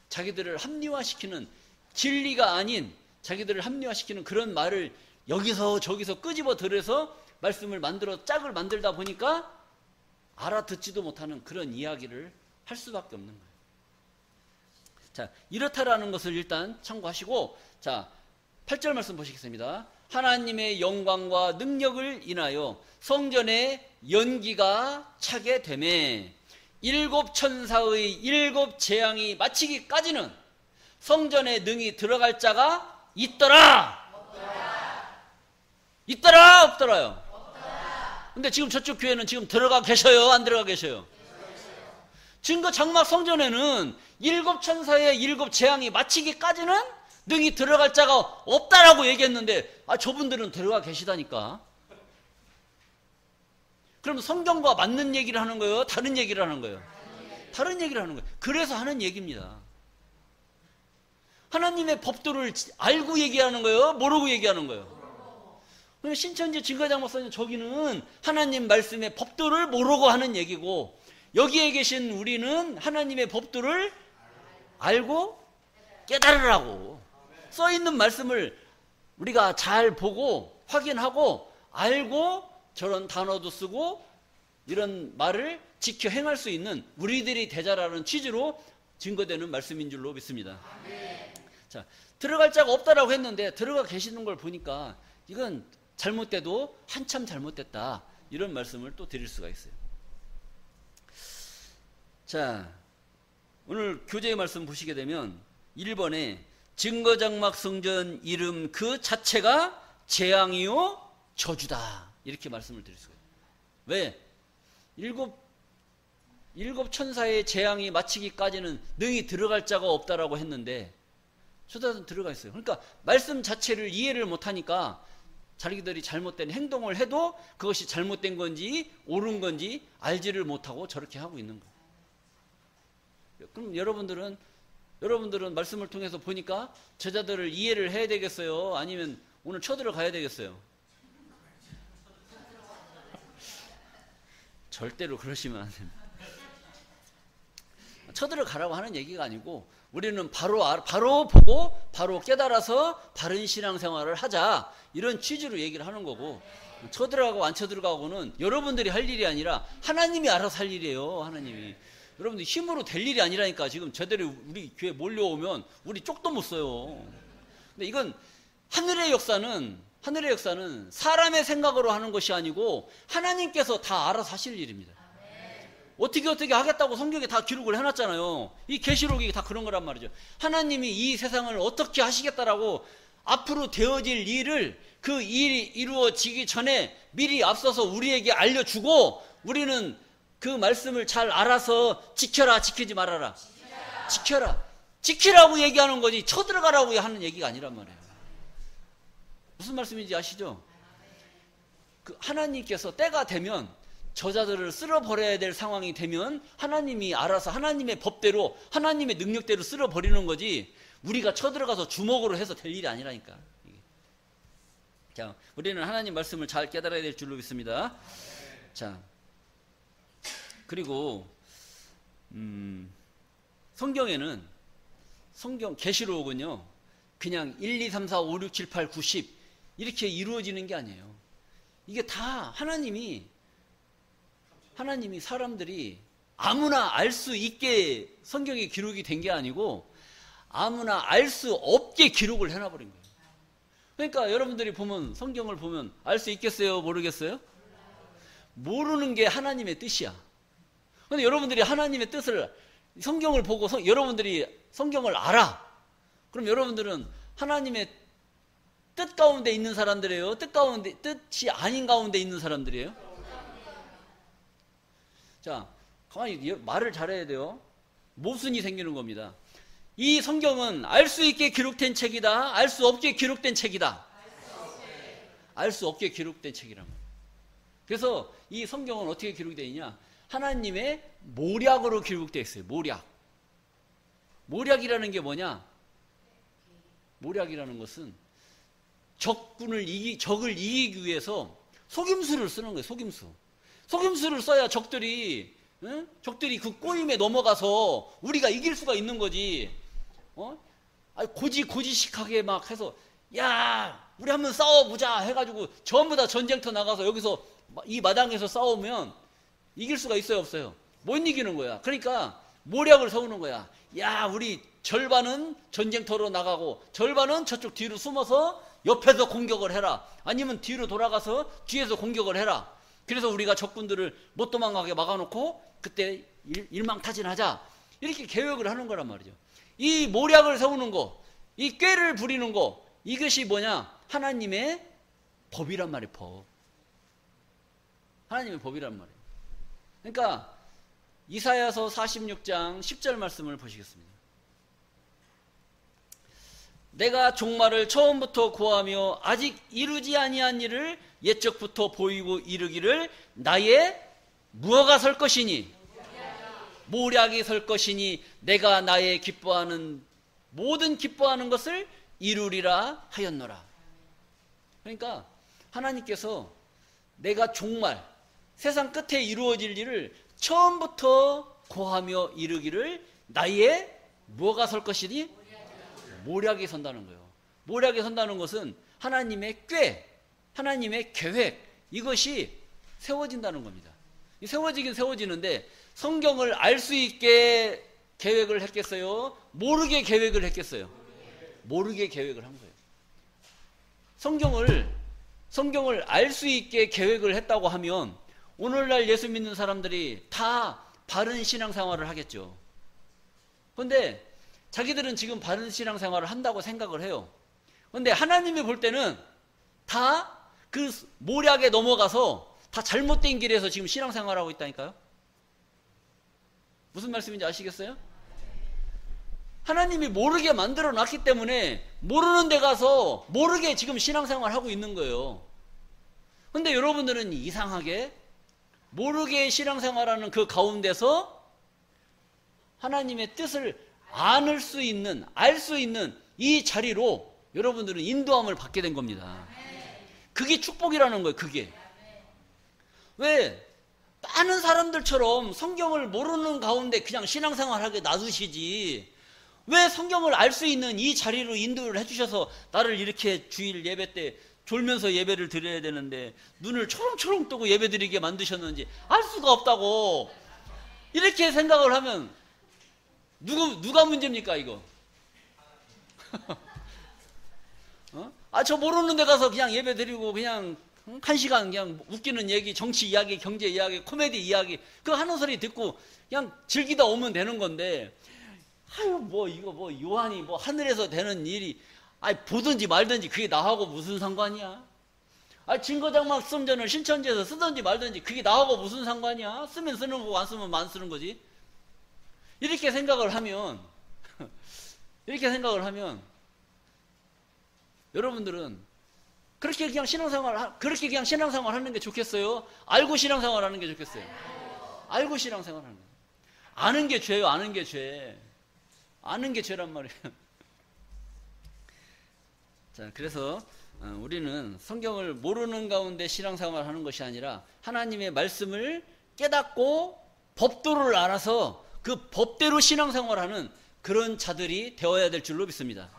자기들을 합리화시키는, 진리가 아닌 자기들을 합리화시키는 그런 말을 여기서 저기서 끄집어 들여서 말씀을 짝을 만들다 보니까 알아듣지도 못하는 그런 이야기를 할 수밖에 없는 거예요. 자, 이렇다라는 것을 일단 참고하시고, 자, 8절 말씀 보시겠습니다. 하나님의 영광과 능력을 인하여 성전에 연기가 차게 되매 7 천사의 7 재앙이 마치기까지는 성전에 능히 들어갈 자가 있더라. 있더라, 없더라요? 근데 지금 저쪽 교회는 지금 들어가 계셔요? 안 들어가 계셔요? 증거 장막 성전에는 7 천사의 7 재앙이 마치기까지는 능히 들어갈 자가 없다라고 얘기했는데, 저분들은 들어가 계시다니까. 그럼 성경과 맞는 얘기를 하는 거예요? 다른 얘기를 하는 거예요? 다른 얘기를 하는 거예요. 그래서 하는 얘기입니다. 하나님의 법도를 알고 얘기하는 거예요? 모르고 얘기하는 거예요? 신천지 증거장막사님, 저기는 하나님 말씀의 법도를 모르고 하는 얘기고, 여기에 계신 우리는 하나님의 법도를 알고 깨달으라고 써있는 말씀을 우리가 잘 보고 확인하고 알고 저런 단어도 쓰고 이런 말을 지켜 행할 수 있는 우리들이 되자라는 취지로 증거되는 말씀인 줄로 믿습니다. 자, 들어갈 자가 없다라고 했는데 들어가 계시는 걸 보니까 이건 잘못돼도 한참 잘못됐다, 이런 말씀을 또 드릴 수가 있어요. 자, 오늘 교재의 말씀 보시게 되면 1번에 증거장막 성전 이름 그 자체가 재앙이요 저주다, 이렇게 말씀을 드릴 수가 있어요. 왜? 일곱 천사의 재앙이 마치기까지는 능히 들어갈 자가 없다라고 했는데 저자들은 들어가 있어요. 그러니까 말씀 자체를 이해를 못하니까 자기들이 잘못된 행동을 해도 그것이 잘못된 건지 옳은 건지 알지를 못하고 저렇게 하고 있는 거예요. 그럼 여러분들은 말씀을 통해서 보니까 저자들을 이해를 해야 되겠어요? 아니면 오늘 쳐들어가야 되겠어요? 절대로 그러시면 안 됩니다. 쳐들어가라고 하는 얘기가 아니고 우리는 바로 보고 바로 깨달아서 바른 신앙생활을 하자, 이런 취지로 얘기를 하는 거고, 쳐들어가고 안 쳐들어가고는 여러분들이 할 일이 아니라 하나님이 알아서 할 일이에요. 하나님이. 여러분들 힘으로 될 일이 아니라니까. 지금 저들이 우리 교회 몰려오면 우리 쪽도 못 써요. 근데 이건 하늘의 역사는 사람의 생각으로 하는 것이 아니고 하나님께서 다 알아서 하실 일입니다. 어떻게 하겠다고 성경에 다 기록을 해놨잖아요. 이 계시록이 다 그런 거란 말이죠. 하나님이 이 세상을 어떻게 하시겠다라고 앞으로 되어질 일을, 그 일이 이루어지기 전에 미리 앞서서 우리에게 알려주고, 우리는 그 말씀을 잘 알아서 지켜라, 지키지 말아라. 지키라고 얘기하는 거지 쳐들어가라고 하는 얘기가 아니란 말이에요. 무슨 말씀인지 아시죠? 그 하나님께서 때가 되면, 저자들을 쓸어버려야 될 상황이 되면 하나님이 알아서 하나님의 법대로, 하나님의 능력대로 쓸어버리는 거지 우리가 쳐들어가서 주먹으로 해서 될 일이 아니라니까. 자, 우리는 하나님 말씀을 잘 깨달아야 될 줄로 믿습니다. 자, 그리고 성경에는, 계시록은요 그냥 1, 2, 3, 4, 5, 6, 7, 8, 9, 10 이렇게 이루어지는 게 아니에요. 이게 다 하나님이 사람들이 아무나 알 수 있게 성경에 기록이 된 게 아니고 아무나 알 수 없게 기록을 해놔버린 거예요. 그러니까 여러분들이 보면, 성경을 보면 알 수 있겠어요? 모르겠어요? 모르는 게 하나님의 뜻이야. 근데 여러분들이 하나님의 뜻을, 성경을 보고 여러분들이 성경을 알아. 그럼 여러분들은 하나님의 뜻 가운데 있는 사람들이에요? 뜻이 아닌 가운데 있는 사람들이에요? 자, 가만히 말을 잘해야 돼요. 모순이 생기는 겁니다. 이 성경은 알 수 있게 기록된 책이다, 알 수 없게 기록된 책이다. 알 수 없게 기록된 책이란 말이에요. 그래서 이 성경은 어떻게 기록이 되어 있냐? 하나님의 모략으로 기록되어 있어요. 모략이라는 게 뭐냐? 모략이라는 것은 적을 이기기 위해서 속임수를 쓰는 거예요. 속임수를 써야 적들이 그 꼬임에 넘어가서 우리가 이길 수가 있는 거지. 고지식하게 막 해서, 야, 우리 한번 싸워보자 해가지고 전부 다 전쟁터 나가서 여기서 이 마당에서 싸우면 이길 수가 있어요, 없어요? 못 이기는 거야. 그러니까 모략을 세우는 거야. 야, 우리 절반은 전쟁터로 나가고 절반은 저쪽 뒤로 숨어서 옆에서 공격을 해라. 아니면 뒤로 돌아가서 뒤에서 공격을 해라. 그래서 우리가 적군들을 못 도망가게 막아놓고 그때 일망타진하자, 이렇게 계획을 하는 거란 말이죠. 이 모략을 세우는 거, 이 꾀를 부리는 거, 이것이 뭐냐? 하나님의 법이란 말이에요. 법. 하나님의 법이란 말이에요. 그러니까 이사야서 46장 10절 말씀을 보시겠습니다. 내가 종말을 처음부터 고하며 아직 이루지 아니한 일을 옛적부터 보이고 이르기를, 나의 무엇가 설 것이니, 모략이 설 것이니 내가 나의 모든 기뻐하는 것을 이루리라 하였노라. 그러니까 하나님께서 내가 종말, 세상 끝에 이루어질 일을 처음부터 고하며 이르기를, 나의 무엇가 설 것이니, 모략이 선다는 거예요. 모략이 선다는 것은 하나님의 꾀, 하나님의 계획, 이것이 세워진다는 겁니다. 세워지긴 세워지는데 성경을 알 수 있게 계획을 했겠어요? 모르게 계획을 했겠어요? 모르게 계획을 한 거예요. 성경을 알 수 있게 계획을 했다고 하면 오늘날 예수 믿는 사람들이 다 바른 신앙생활을 하겠죠. 그런데 자기들은 지금 바른 신앙생활을 한다고 생각을 해요. 그런데 하나님이 볼 때는 다 그 모략에 넘어가서 다 잘못된 길에서 지금 신앙생활하고 있다니까요. 무슨 말씀인지 아시겠어요? 하나님이 모르게 만들어 놨기 때문에 모르는 데 가서 모르게 지금 신앙생활 하고 있는 거예요. 근데 여러분들은 이상하게 모르게 신앙생활하는 그 가운데서 하나님의 뜻을 알 수 있는 이 자리로 여러분들은 인도함을 받게 된 겁니다. 그게 축복이라는 거예요. 그게. 왜? 많은 사람들처럼 성경을 모르는 가운데 그냥 신앙생활하게 놔두시지, 왜 성경을 알 수 있는 이 자리로 인도를 해주셔서 나를 이렇게 주일 예배 때 졸면서 예배를 드려야 되는데 눈을 초롱초롱 뜨고 예배 드리게 만드셨는지 알 수가 없다고 이렇게 생각을 하면 누가 문제입니까 이거? 저 모르는 데 가서 그냥 예배 드리고 그냥 1시간 그냥 웃기는 얘기, 정치 이야기, 경제 이야기, 코미디 이야기 그거 하는 소리 듣고 그냥 즐기다 오면 되는 건데, 이거 요한이 하늘에서 되는 일이 보든지 말든지 그게 나하고 무슨 상관이야? 증거장막 성전을 신천지에서 쓰든지 말든지 그게 나하고 무슨 상관이야? 쓰면 쓰는 거고 안 쓰면 안 쓰는 거지. 이렇게 생각을 하면 여러분들은 그렇게 그냥 신앙생활 하는 게 좋겠어요? 알고 신앙생활 하는 게 좋겠어요? 알고 신앙생활 하는 거. 아는 게 죄예요. 아는 게 죄. 아는 게 죄란 말이에요. 자, 그래서 우리는 성경을 모르는 가운데 신앙생활을 하는 것이 아니라 하나님의 말씀을 깨닫고 법도를 알아서 그 법대로 신앙생활하는 그런 자들이 되어야 될 줄로 믿습니다.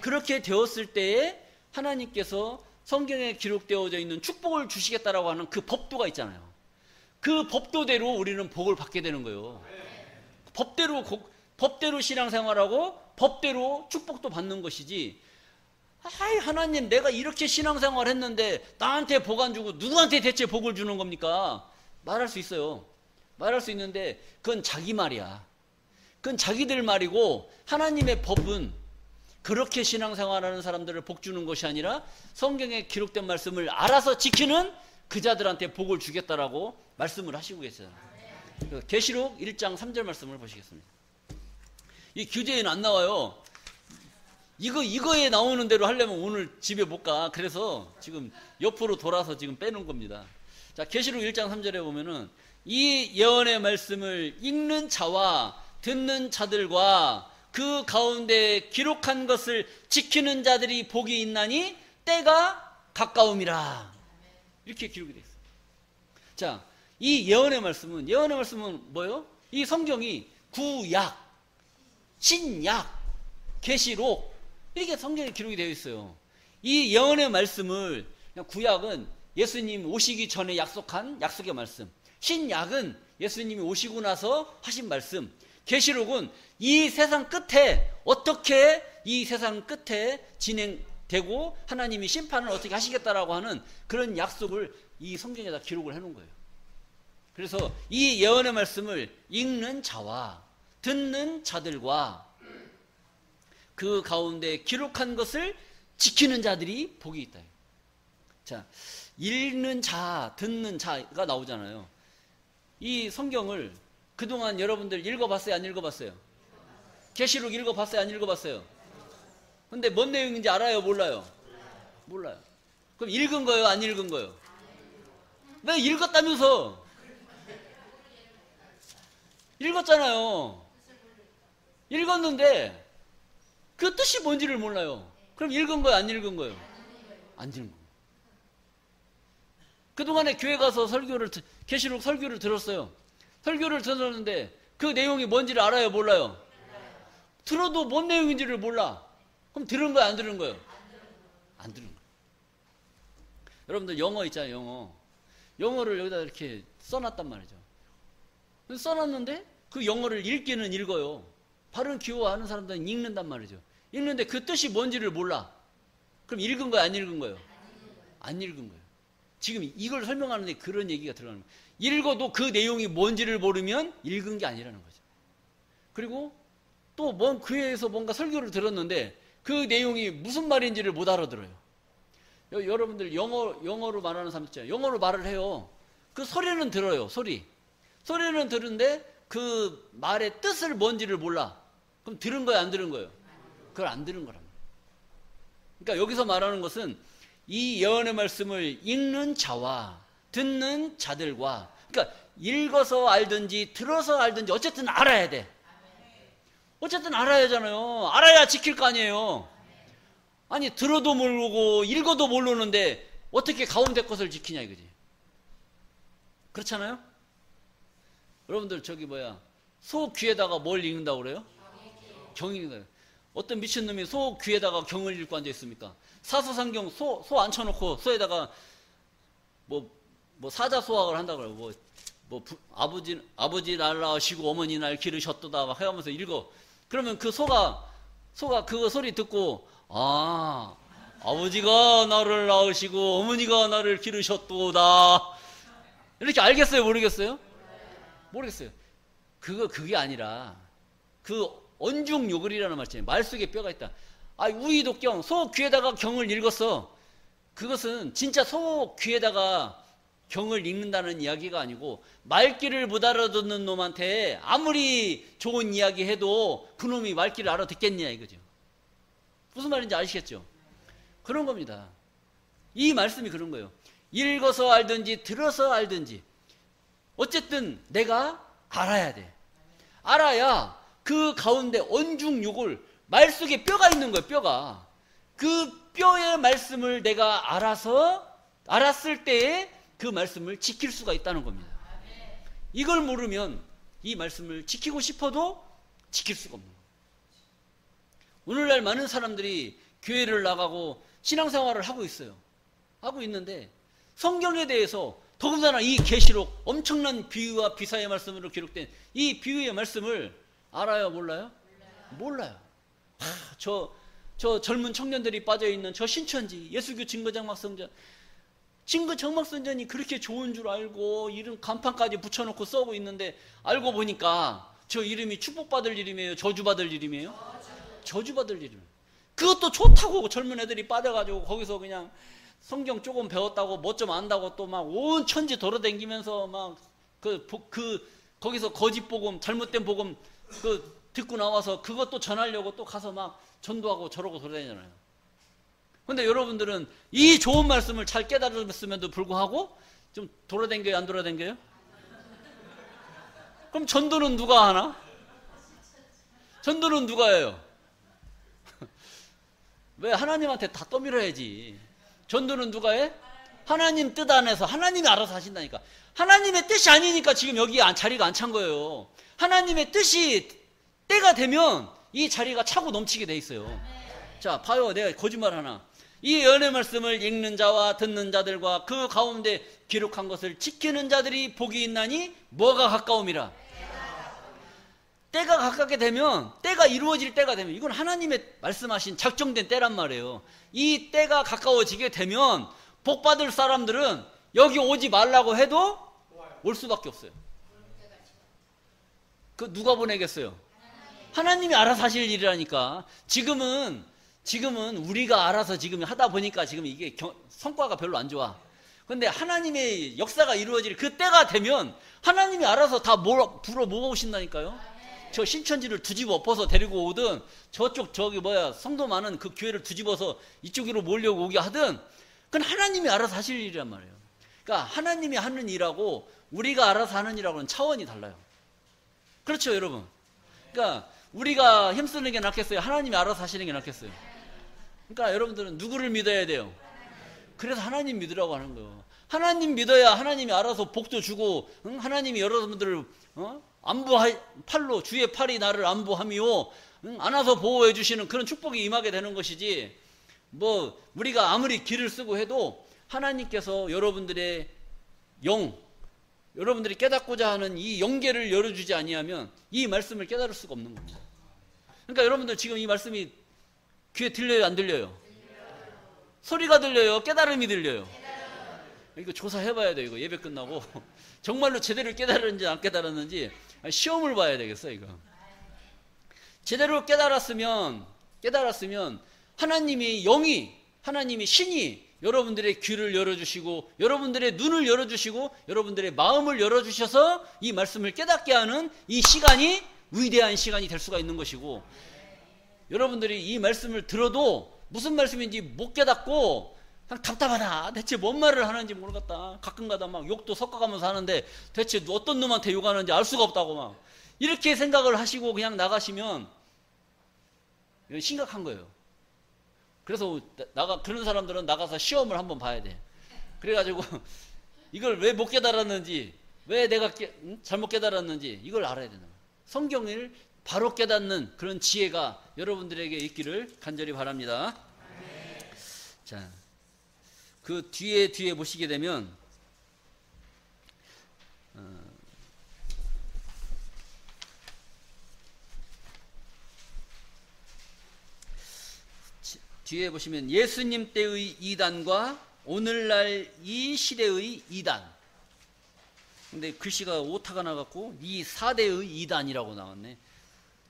그렇게 되었을 때에 하나님께서 성경에 기록되어져 있는 축복을 주시겠다라고 하는 그 법도가 있잖아요. 그 법도대로 우리는 복을 받게 되는 거예요. 법대로 신앙생활하고 법대로 축복도 받는 것이지, 하나님 내가 이렇게 신앙생활 했는데 나한테 복 안 주고 누구한테 대체 복을 주는 겁니까? 말할 수 있어요. 말할 수 있는데 그건 자기 말이야. 그건 자기들 말이고, 하나님의 법은 그렇게 신앙생활하는 사람들을 복 주는 것이 아니라 성경에 기록된 말씀을 알아서 지키는 그 자들한테 복을 주겠다라고 말씀을 하시고 계세요. 계시록 1장 3절 말씀을 보시겠습니다. 이 교재에는 안 나와요. 이거에 나오는 대로 하려면 오늘 집에 못 가. 그래서 지금 옆으로 돌아서 지금 빼놓은 겁니다. 자, 계시록 1장 3절에 보면은 이 예언의 말씀을 읽는 자와 듣는 자들과 그 가운데 기록한 것을 지키는 자들이 복이 있나니 때가 가까움이라. 이렇게 기록이 되어 있어요. 자, 이 예언의 말씀은 뭐예요? 이 성경이 구약, 신약, 계시록 이렇게 성경에 기록이 되어 있어요. 이 예언의 말씀을, 구약은 예수님 오시기 전에 약속한 약속의 말씀, 신약은 예수님이 오시고 나서 하신 말씀, 계시록은 이 세상 끝에 어떻게 이 세상 끝에 진행되고 하나님이 심판을 어떻게 하시겠다라고 하는 그런 약속을 이 성경에다 기록을 해놓은 거예요. 그래서 이 예언의 말씀을 읽는 자와 듣는 자들과 그 가운데 기록한 것을 지키는 자들이 복이 있다. 자, 읽는 자, 듣는 자가 나오잖아요. 이 성경을 그동안 여러분들 읽어봤어요? 안 읽어봤어요? 계시록 읽어봤어요? 안 읽어봤어요? 근데 뭔 내용인지 알아요? 몰라요? 몰라요. 그럼 읽은 거예요? 안 읽은 거예요? 왜 읽었다면서? 읽었잖아요. 읽었는데 그 뜻이 뭔지를 몰라요. 그럼 읽은 거예요? 안 읽은 거예요? 안 읽은 거예요. 그동안에 교회 가서 계시록 설교를 들었어요. 설교를 들었는데 그 내용이 뭔지를 알아요? 몰라요? 들어도 뭔 내용인지를 몰라. 그럼 들은 거예요? 안 들은 거예요? 안 들은 거예요. 여러분들 영어 있잖아요. 영어를 여기다 이렇게 써놨단 말이죠. 써놨는데 그 영어를 읽기는 읽어요. 발음 기호하는 사람들은 읽는단 말이죠. 읽는데 그 뜻이 뭔지를 몰라. 그럼 읽은 거예요? 안 읽은 거예요? 안 읽은 거예요. 지금 이걸 설명하는데 그런 얘기가 들어가는 거예요. 읽어도 그 내용이 뭔지를 모르면 읽은 게 아니라는 거죠. 그리고 또 교회에서 뭔가 설교를 들었는데 그 내용이 무슨 말인지를 못 알아들어요. 여러분들 영어로 말하는 사람 있잖아요. 영어로 말을 해요. 그 소리는 들어요. 소리는 들은데 그 말의 뜻을 뭔지를 몰라. 그럼 들은 거예요, 안 들은 거예요? 그걸 안 들은 거랍니다. 그러니까 여기서 말하는 것은 이 예언의 말씀을 읽는 자와 듣는 자들과, 그러니까 읽어서 알든지 들어서 알든지 어쨌든 알아야 돼. 어쨌든 알아야 하잖아요. 알아야 지킬 거 아니에요. 아니 들어도 모르고 읽어도 모르는데 어떻게 가운데 것을 지키냐 이거지. 그렇잖아요? 여러분들 저기 소 귀에다가 뭘 읽는다고 그래요? 경 읽는다. 어떤 미친놈이 소 귀에다가 경을 읽고 앉아 있습니까? 사서상경 소 앉혀놓고 소에다가 뭐 사자소학을 한다고 그래요. 아버지 날 낳으시고 어머니 날 기르셨도다 막 해가면서 읽어. 그러면 그 소가 그거 소리 듣고, 아, 아버지가 나를 낳으시고 어머니가 나를 기르셨도다, 이렇게 알겠어요, 모르겠어요? 모르겠어요. 그게 아니라 그 언중요글이라는 말 있잖아요. 말 속에 뼈가 있다. 아, 우이독경, 소 귀에다가 경을 읽었어. 그것은 진짜 소 귀에다가 경을 읽는다는 이야기가 아니고, 말귀를 못 알아듣는 놈한테 아무리 좋은 이야기 해도 그놈이 말귀를 알아듣겠냐 이거죠. 무슨 말인지 아시겠죠? 그런 겁니다. 이 말씀이 그런 거예요. 읽어서 알든지 들어서 알든지 어쨌든 내가 알아야 돼. 알아야 그 가운데 언중육을, 말 속에 뼈가 있는 거예요. 뼈가. 그 뼈의 말씀을 내가 알았을 때에 그 말씀을 지킬 수가 있다는 겁니다. 이걸 모르면 이 말씀을 지키고 싶어도 지킬 수가 없는 거예요. 오늘날 많은 사람들이 교회를 나가고 신앙생활을 하고 있어요. 하고 있는데 성경에 대해서, 더군다나 이 계시록, 엄청난 비유와 비사의 말씀으로 기록된 이 비유의 말씀을 알아요, 몰라요? 몰라요. 저 젊은 청년들이 빠져있는 저 신천지 예수교 증거장막성전, 증거장막성전이 그렇게 좋은 줄 알고 이름 간판까지 붙여놓고 써고 있는데, 알고 보니까 저 이름이 축복받을 이름이에요, 저주받을 이름이에요? 저주받을 이름. 그것도 좋다고 젊은 애들이 빠져가지고 거기서 그냥 성경 조금 배웠다고 뭐 좀 안다고 또 막 온 천지 돌아다니면서 막 거기서 거짓 복음, 잘못된 복음 듣고 나와서 그것도 전하려고 또 가서 막 전도하고 저러고 돌아다니잖아요. 근데 여러분들은 이 좋은 말씀을 잘 깨달았음에도 불구하고 좀 돌아다녀요, 안 돌아다녀요? 그럼 전도는 누가 하나? 전도는 누가 해요? 왜? 하나님한테 다 떠밀어야지. 전도는 누가 해? 하나님 뜻 안에서 하나님이 알아서 하신다니까. 하나님의 뜻이 아니니까 지금 여기 자리가 안 찬 거예요. 하나님의 뜻이 때가 되면 이 자리가 차고 넘치게 돼 있어요. 자, 봐요. 내가 거짓말 하나. 이 예언의 말씀을 읽는 자와 듣는 자들과 그 가운데 기록한 것을 지키는 자들이 복이 있나니 뭐가 가까움이라. 때가 가깝게 되면, 때가 이루어질 때가 되면, 이건 하나님의 말씀하신 작정된 때란 말이에요. 이 때가 가까워지게 되면 복 받을 사람들은 여기 오지 말라고 해도 올 수밖에 없어요. 그 누가 보내겠어요? 하나님이 알아서 하실 일이라니까. 지금은 우리가 알아서 지금 하다 보니까 지금 이게 성과가 별로 안 좋아. 근데 하나님의 역사가 이루어질 그 때가 되면 하나님이 알아서 다 불어 모아오신다니까요. 저 신천지를 뒤집어 엎어서 데리고 오든, 저쪽 성도 많은 그 교회를 뒤집어서 이쪽으로 몰려오게 하든, 그건 하나님이 알아서 하실 일이란 말이에요. 그러니까 하나님이 하는 일하고 우리가 알아서 하는 일하고는 차원이 달라요. 그렇죠, 여러분? 그러니까 우리가 힘쓰는 게 낫겠어요? 하나님이 알아서 하시는 게 낫겠어요? 그러니까 여러분들은 누구를 믿어야 돼요? 그래서 하나님 믿으라고 하는 거예요. 하나님 믿어야 하나님이 알아서 복도 주고, 하나님이 여러분들을 팔로 주의 팔이 나를 안보하며 안아서 보호해 주시는 그런 축복이 임하게 되는 것이지, 우리가 아무리 길을 쓰고 해도 하나님께서 여러분들의 여러분들이 깨닫고자 하는 이 영계를 열어주지 아니하면 이 말씀을 깨달을 수가 없는 겁니다. 그러니까 여러분들 지금 이 말씀이 귀에 들려요, 안 들려요? 소리가 들려요, 깨달음이 들려요? 이거 조사해봐야 돼요. 이거 예배 끝나고 정말로 제대로 깨달았는지 안 깨달았는지 시험을 봐야 되겠어. 이거 제대로 깨달았으면 하나님이 신이 여러분들의 귀를 열어주시고 여러분들의 눈을 열어주시고 여러분들의 마음을 열어주셔서 이 말씀을 깨닫게 하는 이 시간이 위대한 시간이 될 수가 있는 것이고, 여러분들이 이 말씀을 들어도 무슨 말씀인지 못 깨닫고 그냥 답답하다, 대체 뭔 말을 하는지 모르겠다, 가끔가다 막 욕도 섞어가면서 하는데 대체 어떤 놈한테 욕하는지 알 수가 없다고 막 이렇게 생각을 하시고 그냥 나가시면 심각한 거예요. 그래서 그런 사람들은 나가서 시험을 한번 봐야 돼. 그래가지고 이걸 왜 못 깨달았는지, 왜 내가 잘못 깨달았는지 이걸 알아야 되는 거예요. 성경을 바로 깨닫는 그런 지혜가 여러분들에게 있기를 간절히 바랍니다. 자, 그 뒤에 보시게 되면 뒤에 보시면 예수님 때의 이단과 오늘날 이 시대의 이단. 근데 글씨가 오타가 나갖고 이 4대의 이단이라고 나왔네.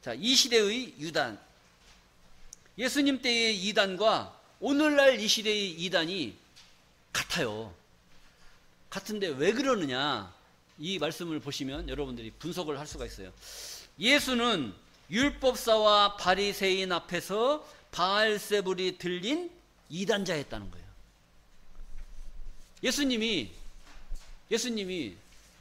자, 이 시대의 유단. 예수님 때의 이단과 오늘날 이 시대의 이단이 같아요. 같은데 왜 그러느냐? 이 말씀을 보시면 여러분들이 분석을 할 수가 있어요. 예수는 율법사와 바리새인 앞에서 바알세불이 들린 이단자였다는 거예요. 예수님이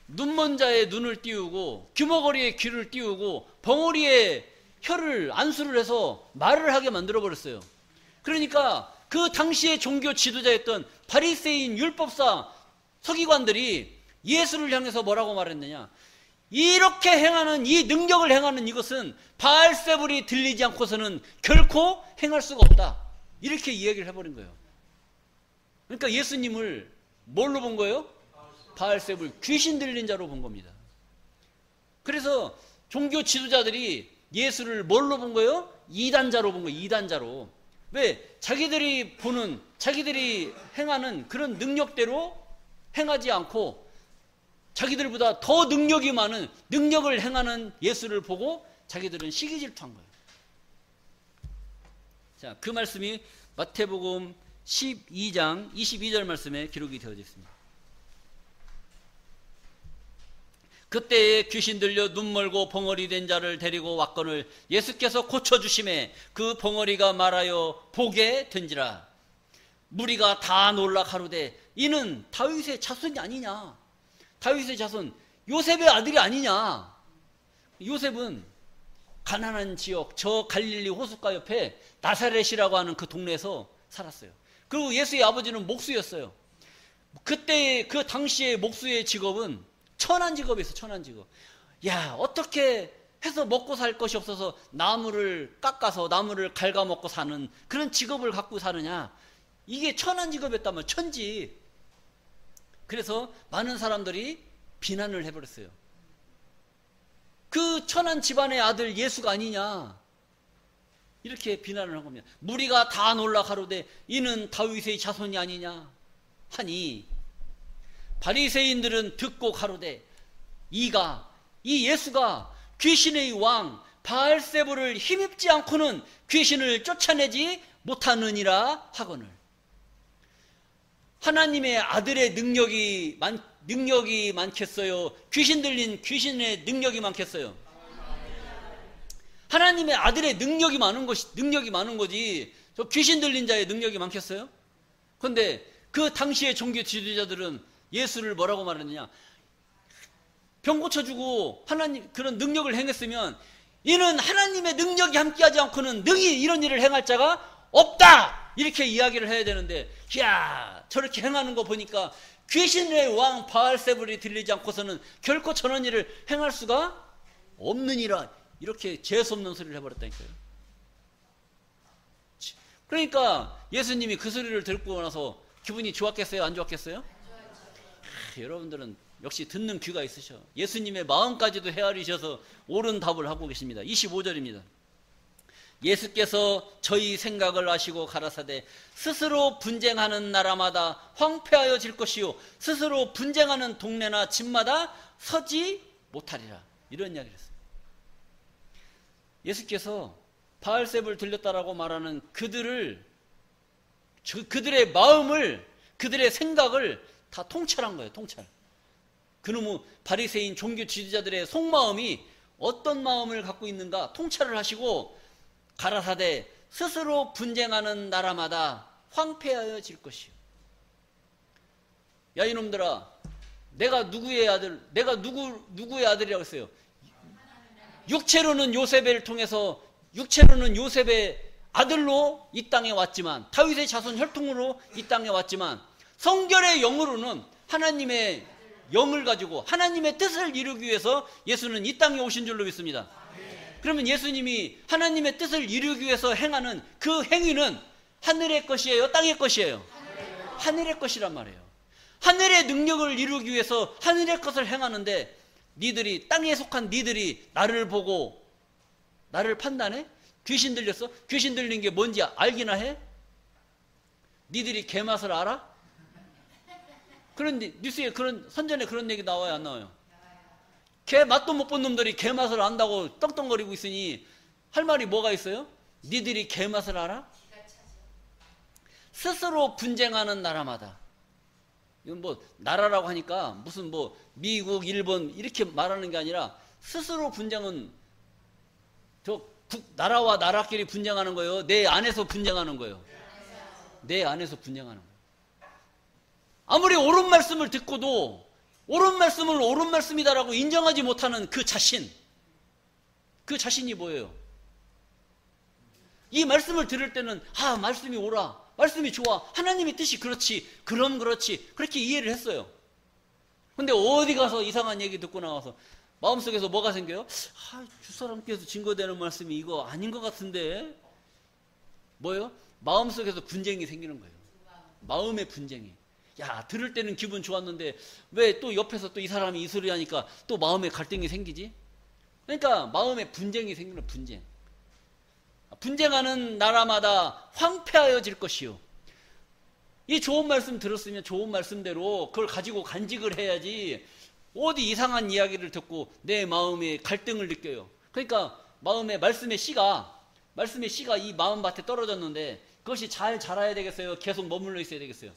눈먼 자의 눈을 띄우고 귀머거리에 귀를 띄우고 벙어리에 혀를 안수를 해서 말을 하게 만들어 버렸어요. 그러니까 그 당시의 종교 지도자였던 바리새인 율법사 서기관들이 예수를 향해서 뭐라고 말했느냐? 이렇게 행하는, 이 능력을 행하는 이것은 바알세불이 들리지 않고서는 결코 행할 수가 없다, 이렇게 이야기를 해버린 거예요. 그러니까 예수님을 뭘로 본 거예요? 바알세불, 귀신 들린 자로 본 겁니다. 그래서 종교 지도자들이 예수를 뭘로 본 거예요? 이단자로 본 거예요. 이단자로. 왜? 자기들이 행하는 그런 능력대로 행하지 않고 자기들보다 더 능력이 많은, 능력을 행하는 예수를 보고 자기들은 시기 질투한 거예요. 자, 그 말씀이 마태복음 12장 22절 말씀에 기록이 되어져 있습니다. 그때에 귀신 들려 눈멀고 벙어리 된 자를 데리고 왔거늘 예수께서 고쳐주심에 그 벙어리가 말하여 보게 된지라. 무리가 다 놀라 가로되 이는 다윗의 자손이 아니냐? 다윗의 자손 요셉의 아들이 아니냐? 요셉은 가난한 지역, 저 갈릴리 호숫가 옆에 나사렛이라고 하는 그 동네에서 살았어요. 그리고 예수의 아버지는 목수였어요. 그때 그 당시의 목수의 직업은 천한 직업이었어요. 천한 직업. 야, 어떻게 해서 먹고 살 것이 없어서 나무를 깎아서 나무를 갉아먹고 사는 그런 직업을 갖고 사느냐? 이게 천한 직업이었다면 천지. 그래서 많은 사람들이 비난을 해버렸어요. 그 천한 집안의 아들 예수가 아니냐, 이렇게 비난을 한 겁니다. 무리가 다 놀라 가로되 이는 다윗의 자손이 아니냐 하니 바리새인들은 듣고 가로되 이 예수가 귀신의 왕 바알세불을 힘입지 않고는 귀신을 쫓아내지 못하느니라 하거늘. 하나님의 아들의 능력이 많겠어요? 귀신 들린 귀신의 능력이 많겠어요? 하나님의 아들의 능력이 많은 거지. 저 귀신 들린 자의 능력이 많겠어요? 그런데 그 당시의 종교 지도자들은 예수를 뭐라고 말했느냐? 병 고쳐주고 하나님 그런 능력을 행했으면 이는 하나님의 능력이 함께하지 않고는 능히 이런 일을 행할 자가 없다, 이렇게 이야기를 해야 되는데, 이야, 저렇게 행하는 거 보니까 귀신의 왕 바알세불이 들리지 않고서는 결코 저런 일을 행할 수가 없느니라, 이렇게 재수없는 소리를 해버렸다니까요. 그러니까 예수님이 그 소리를 듣고 나서 기분이 좋았겠어요? 안 좋았겠어요? 여러분들은 역시 듣는 귀가 있으셔. 예수님의 마음까지도 헤아리셔서 옳은 답을 하고 계십니다. 25절입니다. 예수께서 저희 생각을 아시고 가라사대 스스로 분쟁하는 나라마다 황폐하여질 것이요 스스로 분쟁하는 동네나 집마다 서지 못하리라, 이런 이야기를 했어요. 예수께서 바알세불 들렸다라고 말하는 그들을 그들의 마음을, 그들의 생각을 다 통찰한 거예요. 통찰. 그놈의 바리새인 종교 지도자들의 속마음이 어떤 마음을 갖고 있는가 통찰을 하시고 가라사대 스스로 분쟁하는 나라마다 황폐하여질 것이요. 야 이놈들아, 내가 누구의 아들, 내가 누구의 아들이라고 했어요. 육체로는 요셉을 통해서, 육체로는 요셉의 아들로 이 땅에 왔지만, 다윗의 자손 혈통으로 이 땅에 왔지만, 성결의 영으로는 하나님의 영을 가지고 하나님의 뜻을 이루기 위해서 예수는 이 땅에 오신 줄로 믿습니다. 그러면 예수님이 하나님의 뜻을 이루기 위해서 행하는 그 행위는 하늘의 것이에요, 땅의 것이에요? 하늘의 것이란 말이에요. 하늘의 능력을 이루기 위해서 하늘의 것을 행하는데, 니들이, 땅에 속한 니들이 나를 보고 나를 판단해? 귀신 들렸어? 귀신 들린 게 뭔지 알기나 해? 니들이 개맛을 알아? 그런 뉴스에, 그런 선전에 그런 얘기 나와요, 안 나와요? 개 맛도 못 본 놈들이 개 맛을 안다고 떵떵거리고 있으니 할 말이 뭐가 있어요? 니들이 개 맛을 알아? 스스로 분쟁하는 나라마다. 이건 뭐 나라라고 하니까 무슨 뭐 미국, 일본 이렇게 말하는 게 아니라 스스로 분쟁은 저 나라와 나라끼리 분쟁하는 거예요. 내 안에서 분쟁하는 거예요. 내 안에서 분쟁하는 거예요. 아무리 옳은 말씀을 듣고도 옳은 말씀을 옳은 말씀이다라고 인정하지 못하는 그 자신, 그 자신이 뭐예요? 이 말씀을 들을 때는 말씀이 옳아, 말씀이 좋아, 하나님의 뜻이 그렇지, 그럼 그렇지, 그렇게 이해를 했어요. 근데 어디 가서 이상한 얘기 듣고 나와서 마음속에서 뭐가 생겨요? 주사람께서 증거되는 말씀이 이거 아닌 것 같은데. 뭐예요? 마음속에서 분쟁이 생기는 거예요. 마음의 분쟁이. 야, 들을 때는 기분 좋았는데 왜 또 옆에서 또 이 사람이 이 소리 하니까 또 마음에 갈등이 생기지? 그러니까 마음에 분쟁이 생기는 분쟁. 분쟁하는 나라마다 황폐하여질 것이요. 이 좋은 말씀 들었으면 좋은 말씀대로 그걸 가지고 간직을 해야지, 어디 이상한 이야기를 듣고 내 마음에 갈등을 느껴요. 그러니까 마음에 말씀의 씨가 이 마음밭에 떨어졌는데 그것이 잘 자라야 되겠어요? 계속 머물러 있어야 되겠어요?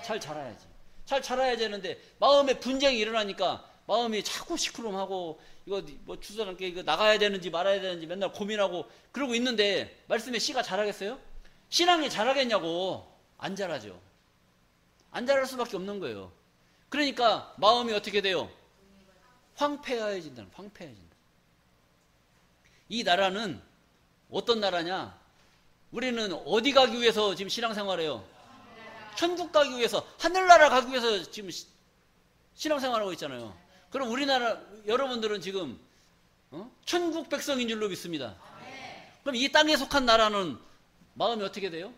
잘 자라야지. 잘 자라야 되는데 마음에 분쟁이 일어나니까 마음이 자꾸 시끄러움하고 이거 뭐 주사람께 이거 나가야 되는지 말아야 되는지 맨날 고민하고 그러고 있는데 말씀의 씨가 자라겠어요? 신앙이 자라겠냐고. 안 자라죠. 안 자랄 수밖에 없는 거예요. 그러니까 마음이 어떻게 돼요? 황폐해진다. 황폐해진다. 이 나라는 어떤 나라냐? 우리는 어디 가기 위해서 지금 신앙생활해요? 천국 가기 위해서, 하늘나라 가기 위해서 지금 신앙생활하고 있잖아요. 그럼 우리나라 여러분들은 지금 천국 백성인 줄로 믿습니다. 그럼 이 땅에 속한 나라는 마음이 어떻게 돼요?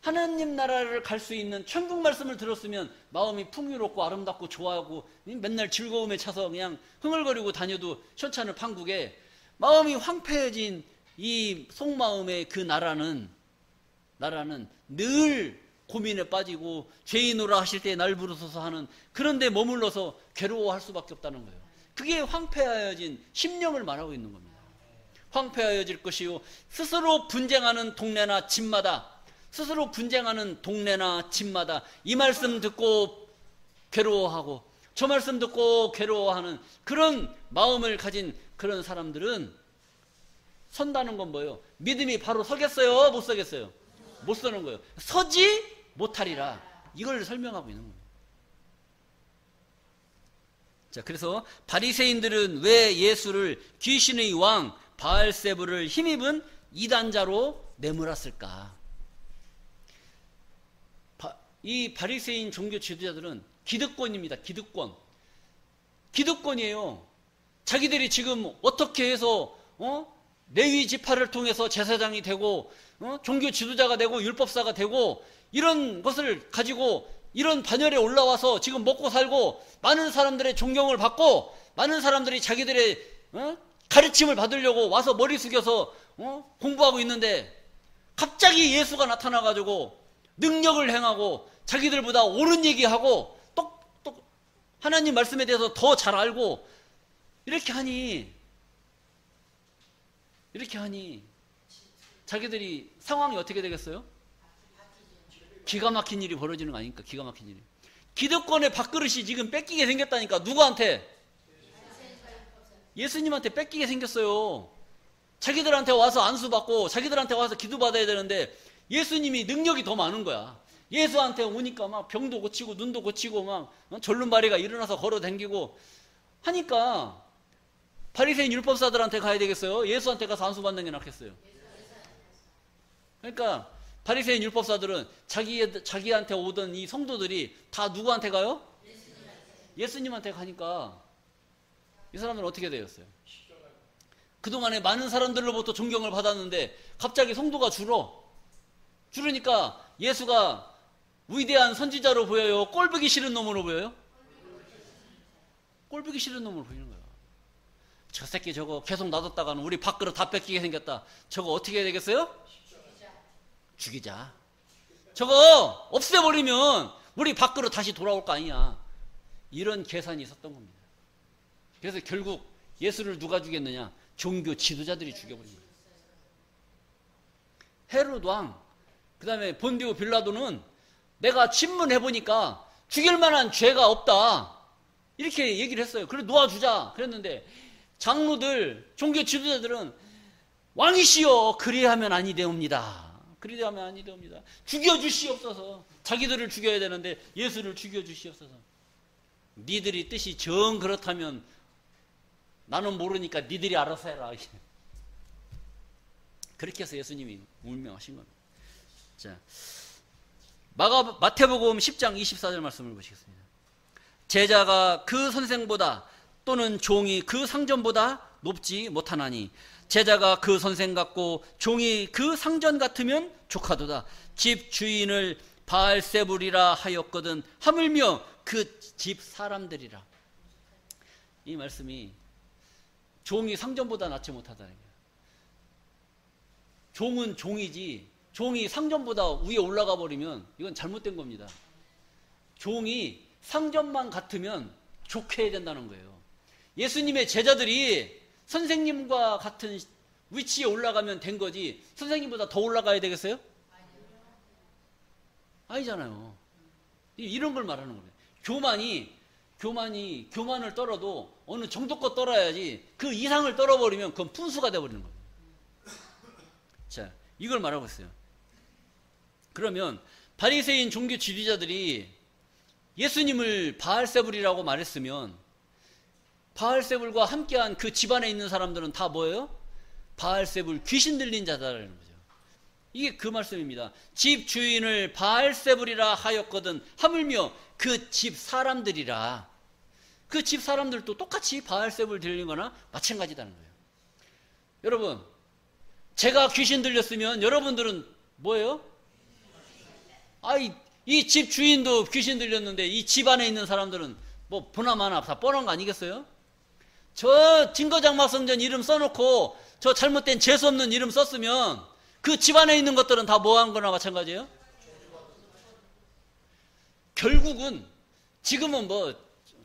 하나님 나라를 갈 수 있는 천국 말씀을 들었으면 마음이 풍요롭고 아름답고 좋아하고 맨날 즐거움에 차서 그냥 흥얼거리고 다녀도 현찮을 판국에, 마음이 황폐해진 이 속마음의 그 나라는 늘 고민에 빠지고 죄인으로 하실 때 날 부르소서 하는 그런 데 머물러서 괴로워할 수밖에 없다는 거예요. 그게 황폐하여진 심령을 말하고 있는 겁니다. 황폐하여질 것이요, 스스로 분쟁하는 동네나 집마다, 스스로 분쟁하는 동네나 집마다 이 말씀 듣고 괴로워하고 저 말씀 듣고 괴로워하는 그런 마음을 가진 그런 사람들은 선다는 건 뭐예요? 믿음이 바로 서겠어요? 못 서겠어요? 못 서는 거예요. 서지 못하리라. 이걸 설명하고 있는 겁니다. 자, 그래서 바리새인들은 왜 예수를 귀신의 왕 바알세불을 힘입은 이단자로 내몰았을까? 이 바리새인 종교 지도자들은 기득권입니다. 기득권이에요. 자기들이 지금 어떻게 해서 레위 지파를 통해서 제사장이 되고 종교 지도자가 되고 율법사가 되고 이런 것을 가지고 이런 반열에 올라와서 지금 먹고 살고 많은 사람들의 존경을 받고 많은 사람들이 자기들의 가르침을 받으려고 와서 머리 숙여서 공부하고 있는데, 갑자기 예수가 나타나가지고 능력을 행하고 자기들보다 옳은 얘기하고 똑 하나님 말씀에 대해서 더 잘 알고 이렇게 하니 자기들이 상황이 어떻게 되겠어요? 기가 막힌 일이 벌어지는 거 아닙니까? 기가 막힌 일이. 기득권의 밥그릇이 지금 뺏기게 생겼다니까. 누구한테? 예수님한테 뺏기게 생겼어요. 자기들한테 와서 안수받고 자기들한테 와서 기도받아야 되는데 예수님이 능력이 더 많은 거야. 예수한테 오니까 막 병도 고치고 눈도 고치고 막 절름발이가 일어나서 걸어다니고 하니까 바리새인 율법사들한테 가야 되겠어요? 예수한테 가서 안수받는 게 낫겠어요? 그러니까 바리새인 율법사들은 자기한테 오던 이 성도들이 다 누구한테 가요? 예수님한테 가니까 이 사람들은 어떻게 되었어요? 그동안에 많은 사람들로부터 존경을 받았는데 갑자기 성도가 줄으니까 예수가 위대한 선지자로 보여요? 꼴보기 싫은 놈으로 보여요? 꼴보기 싫은 놈으로 보이는 거야. 저 새끼 저거 계속 놔뒀다가는 우리 밥그릇 다 뺏기게 생겼다. 저거 어떻게 해야 되겠어요? 죽이자. 저거 없애버리면 우리 밥그릇 다시 돌아올 거 아니야. 이런 계산이 있었던 겁니다. 그래서 결국 예수를 누가 죽였느냐? 종교 지도자들이 죽여버린 거예요. 헤롯 왕, 그 다음에 본디오 빌라도는 내가 친문해보니까 죽일 만한 죄가 없다. 이렇게 얘기를 했어요. 그래 놓아주자. 그랬는데 장로들, 종교 지도자들은 왕이시여 그리하면 아니되옵니다. 그리하면 아니되옵니다. 죽여주시옵소서. 자기들을 죽여야 되는데 예수를 죽여주시옵소서. 니들이 뜻이 정 그렇다면 나는 모르니까 니들이 알아서 해라. 그렇게 해서 예수님이 운명하신 겁니다. 자, 마태복음 10장 24절 말씀을 보시겠습니다. 제자가 그 선생보다 또는 종이 그 상전보다 높지 못하나니 제자가 그 선생 같고 종이 그 상전 같으면 족하도다. 집 주인을 바알세불이라 하였거든 하물며 그 집 사람들이라. 이 말씀이 종이 상전보다 낫지 못하다는 거예요. 종은 종이지 종이 상전보다 위에 올라가 버리면 이건 잘못된 겁니다. 종이 상전만 같으면 족해야 된다는 거예요. 예수님의 제자들이 선생님과 같은 위치에 올라가면 된 거지 선생님보다 더 올라가야 되겠어요? 아니잖아요. 이런 걸 말하는 거예요. 교만을 떨어도 어느 정도껏 떨어야지 그 이상을 떨어버리면 그건 푼수가 돼버리는 거예요. 자, 이걸 말하고 있어요. 그러면 바리새인 종교 지도자들이 예수님을 바알세불이라고 말했으면 바알세불과 함께한 그 집안에 있는 사람들은 다 뭐예요? 바알세불 귀신 들린 자다라는 거죠. 이게 그 말씀입니다. 집 주인을 바알세불이라 하였거든 하물며 그 집 사람들이라. 그 집 사람들도 똑같이 바알세불 들린 거나 마찬가지다는 거예요. 여러분, 제가 귀신 들렸으면 여러분들은 뭐예요? 이 집 주인도 귀신 들렸는데 이 집 안에 있는 사람들은 뭐 보나마나 다 뻔한 거 아니겠어요? 저 증거장막성전 이름 써놓고 저 잘못된 재수없는 이름 썼으면 그 집 안에 있는 것들은 다 뭐 한 거나 마찬가지예요? 결국은 지금은 뭐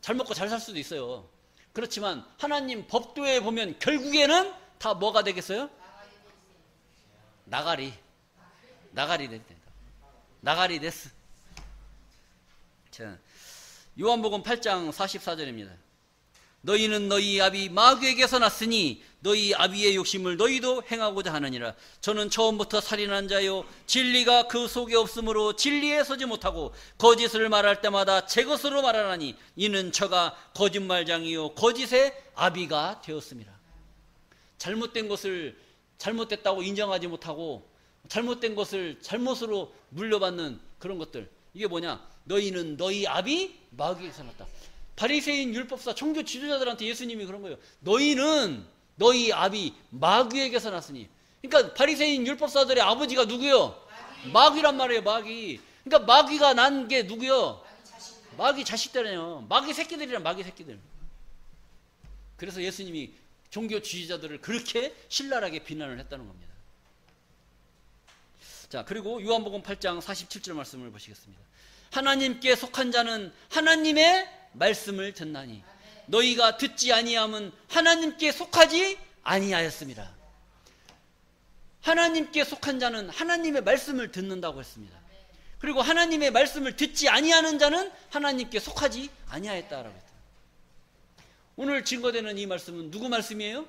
잘 먹고 잘 살 수도 있어요. 그렇지만 하나님 법도에 보면 결국에는 다 뭐가 되겠어요? 나가리 됐다. 나가리 됐어. 자, 요한복음 8장 44절입니다. 너희는 너희 아비 마귀에게서 났으니 너희 아비의 욕심을 너희도 행하고자 하느니라. 저는 처음부터 살인한 자요 진리가 그 속에 없으므로 진리에 서지 못하고 거짓을 말할 때마다 제 것으로 말하나니 이는 저가 거짓말장이요 거짓의 아비가 되었습니다. 잘못된 것을 잘못됐다고 인정하지 못하고 잘못된 것을 잘못으로 물려받는 그런 것들, 이게 뭐냐? 너희는 너희 아비 마귀에게서 났다. 바리새인 율법사 종교 지도자들한테 예수님이 그런 거예요. 너희는 너희 아비 마귀에게서 났으니. 그러니까 바리새인 율법사들의 아버지가 누구요? 마귀란 말이에요. 마귀. 그러니까 마귀가 난 게 누구요? 마귀 자식들이에요. 마귀 새끼들이란 마귀 새끼들. 그래서 예수님이 종교 지도자들을 그렇게 신랄하게 비난을 했다는 겁니다. 자, 그리고 요한복음 8장 47절 말씀을 보시겠습니다. 하나님께 속한 자는 하나님의 말씀을 듣나니 너희가 듣지 아니함은 하나님께 속하지 아니하였습니다. 하나님께 속한 자는 하나님의 말씀을 듣는다고 했습니다. 그리고 하나님의 말씀을 듣지 아니하는 자는 하나님께 속하지 아니하였다라고 했다. 오늘 증거되는 이 말씀은 누구 말씀이에요?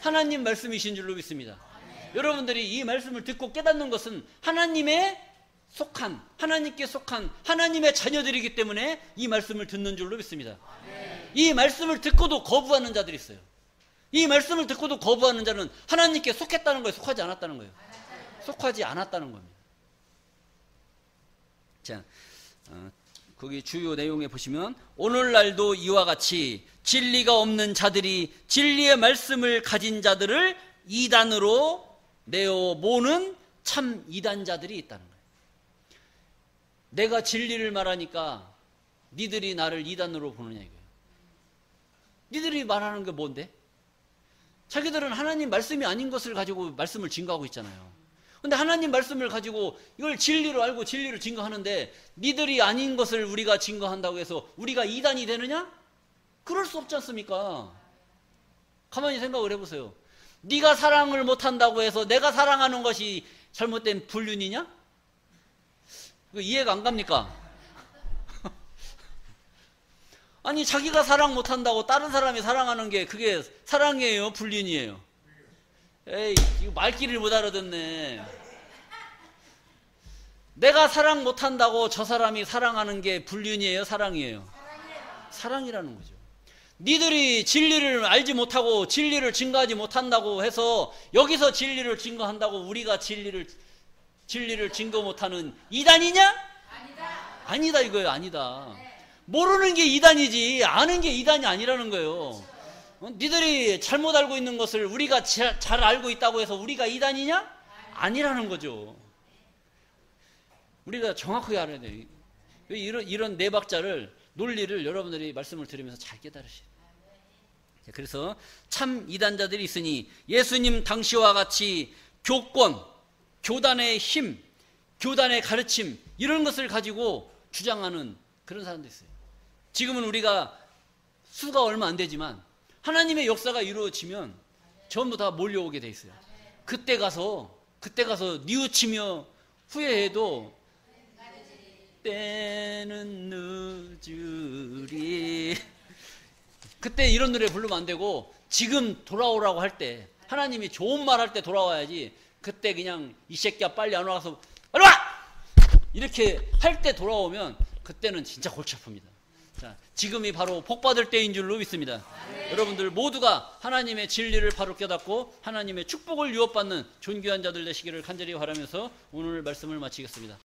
하나님 말씀이신 줄로 믿습니다. 여러분들이 이 말씀을 듣고 깨닫는 것은 하나님의 속한, 하나님께 속한 하나님의 자녀들이기 때문에 이 말씀을 듣는 줄로 믿습니다. 이 말씀을 듣고도 거부하는 자들이 있어요. 이 말씀을 듣고도 거부하는 자는 하나님께 속했다는 거예요? 속하지 않았다는 거예요? 속하지 않았다는 겁니다. 자, 거기 주요 내용에 보시면 오늘날도 이와 같이 진리가 없는 자들이 진리의 말씀을 가진 자들을 이단으로 내어 모는 참 이단자들이 있다는 거예요. 내가 진리를 말하니까 니들이 나를 이단으로 보느냐 이거예요. 니들이 말하는 게 뭔데? 자기들은 하나님 말씀이 아닌 것을 가지고 말씀을 증거하고 있잖아요. 근데 하나님 말씀을 가지고 이걸 진리로 알고 진리를 증거하는데 니들이 아닌 것을 우리가 증거한다고 해서 우리가 이단이 되느냐? 그럴 수 없지 않습니까? 가만히 생각을 해보세요. 네가 사랑을 못한다고 해서 내가 사랑하는 것이 잘못된 불륜이냐? 이해가 안 갑니까? 아니 자기가 사랑 못한다고 다른 사람이 사랑하는 게 그게 사랑이에요? 불륜이에요? 에이 이거 말귀를 못 알아듣네. 내가 사랑 못한다고 저 사람이 사랑하는 게 불륜이에요? 사랑이에요? 사랑이라는 거죠. 니들이 진리를 알지 못하고 진리를 증거하지 못한다고 해서 여기서 진리를 증거한다고 우리가 진리를 증거 못하는 이단이냐? 아니다 이거예요. 아니다. 모르는 게 이단이지 아는 게 이단이 아니라는 거예요. 니들이 잘못 알고 있는 것을 우리가 잘 알고 있다고 해서 우리가 이단이냐? 아니라는 거죠. 우리가 정확하게 알아야 돼요. 이런 네 박자를 논리를 여러분들이 말씀을 들으면서 잘 깨달으셔야 돼요. 그래서 참 이단자들이 있으니 예수님 당시와 같이 교권, 교단의 힘, 교단의 가르침 이런 것을 가지고 주장하는 그런 사람도 있어요. 지금은 우리가 수가 얼마 안 되지만 하나님의 역사가 이루어지면 전부 다 몰려오게 돼 있어요. 그때 가서 뉘우치며 후회해도 때는 늦으리. 그때 이런 노래 부르면 안 되고 지금 돌아오라고 할 때 하나님이 좋은 말 할 때 돌아와야지. 그때 그냥 이 새끼야 빨리 안 와서 빨리 와! 이렇게 할 때 돌아오면 그때는 진짜 골치 아픕니다. 자, 지금이 바로 복받을 때인 줄로 믿습니다. 여러분들 모두가 하나님의 진리를 바로 깨닫고 하나님의 축복을 유업받는 존귀한 자들 되시기를 간절히 바라면서 오늘 말씀을 마치겠습니다.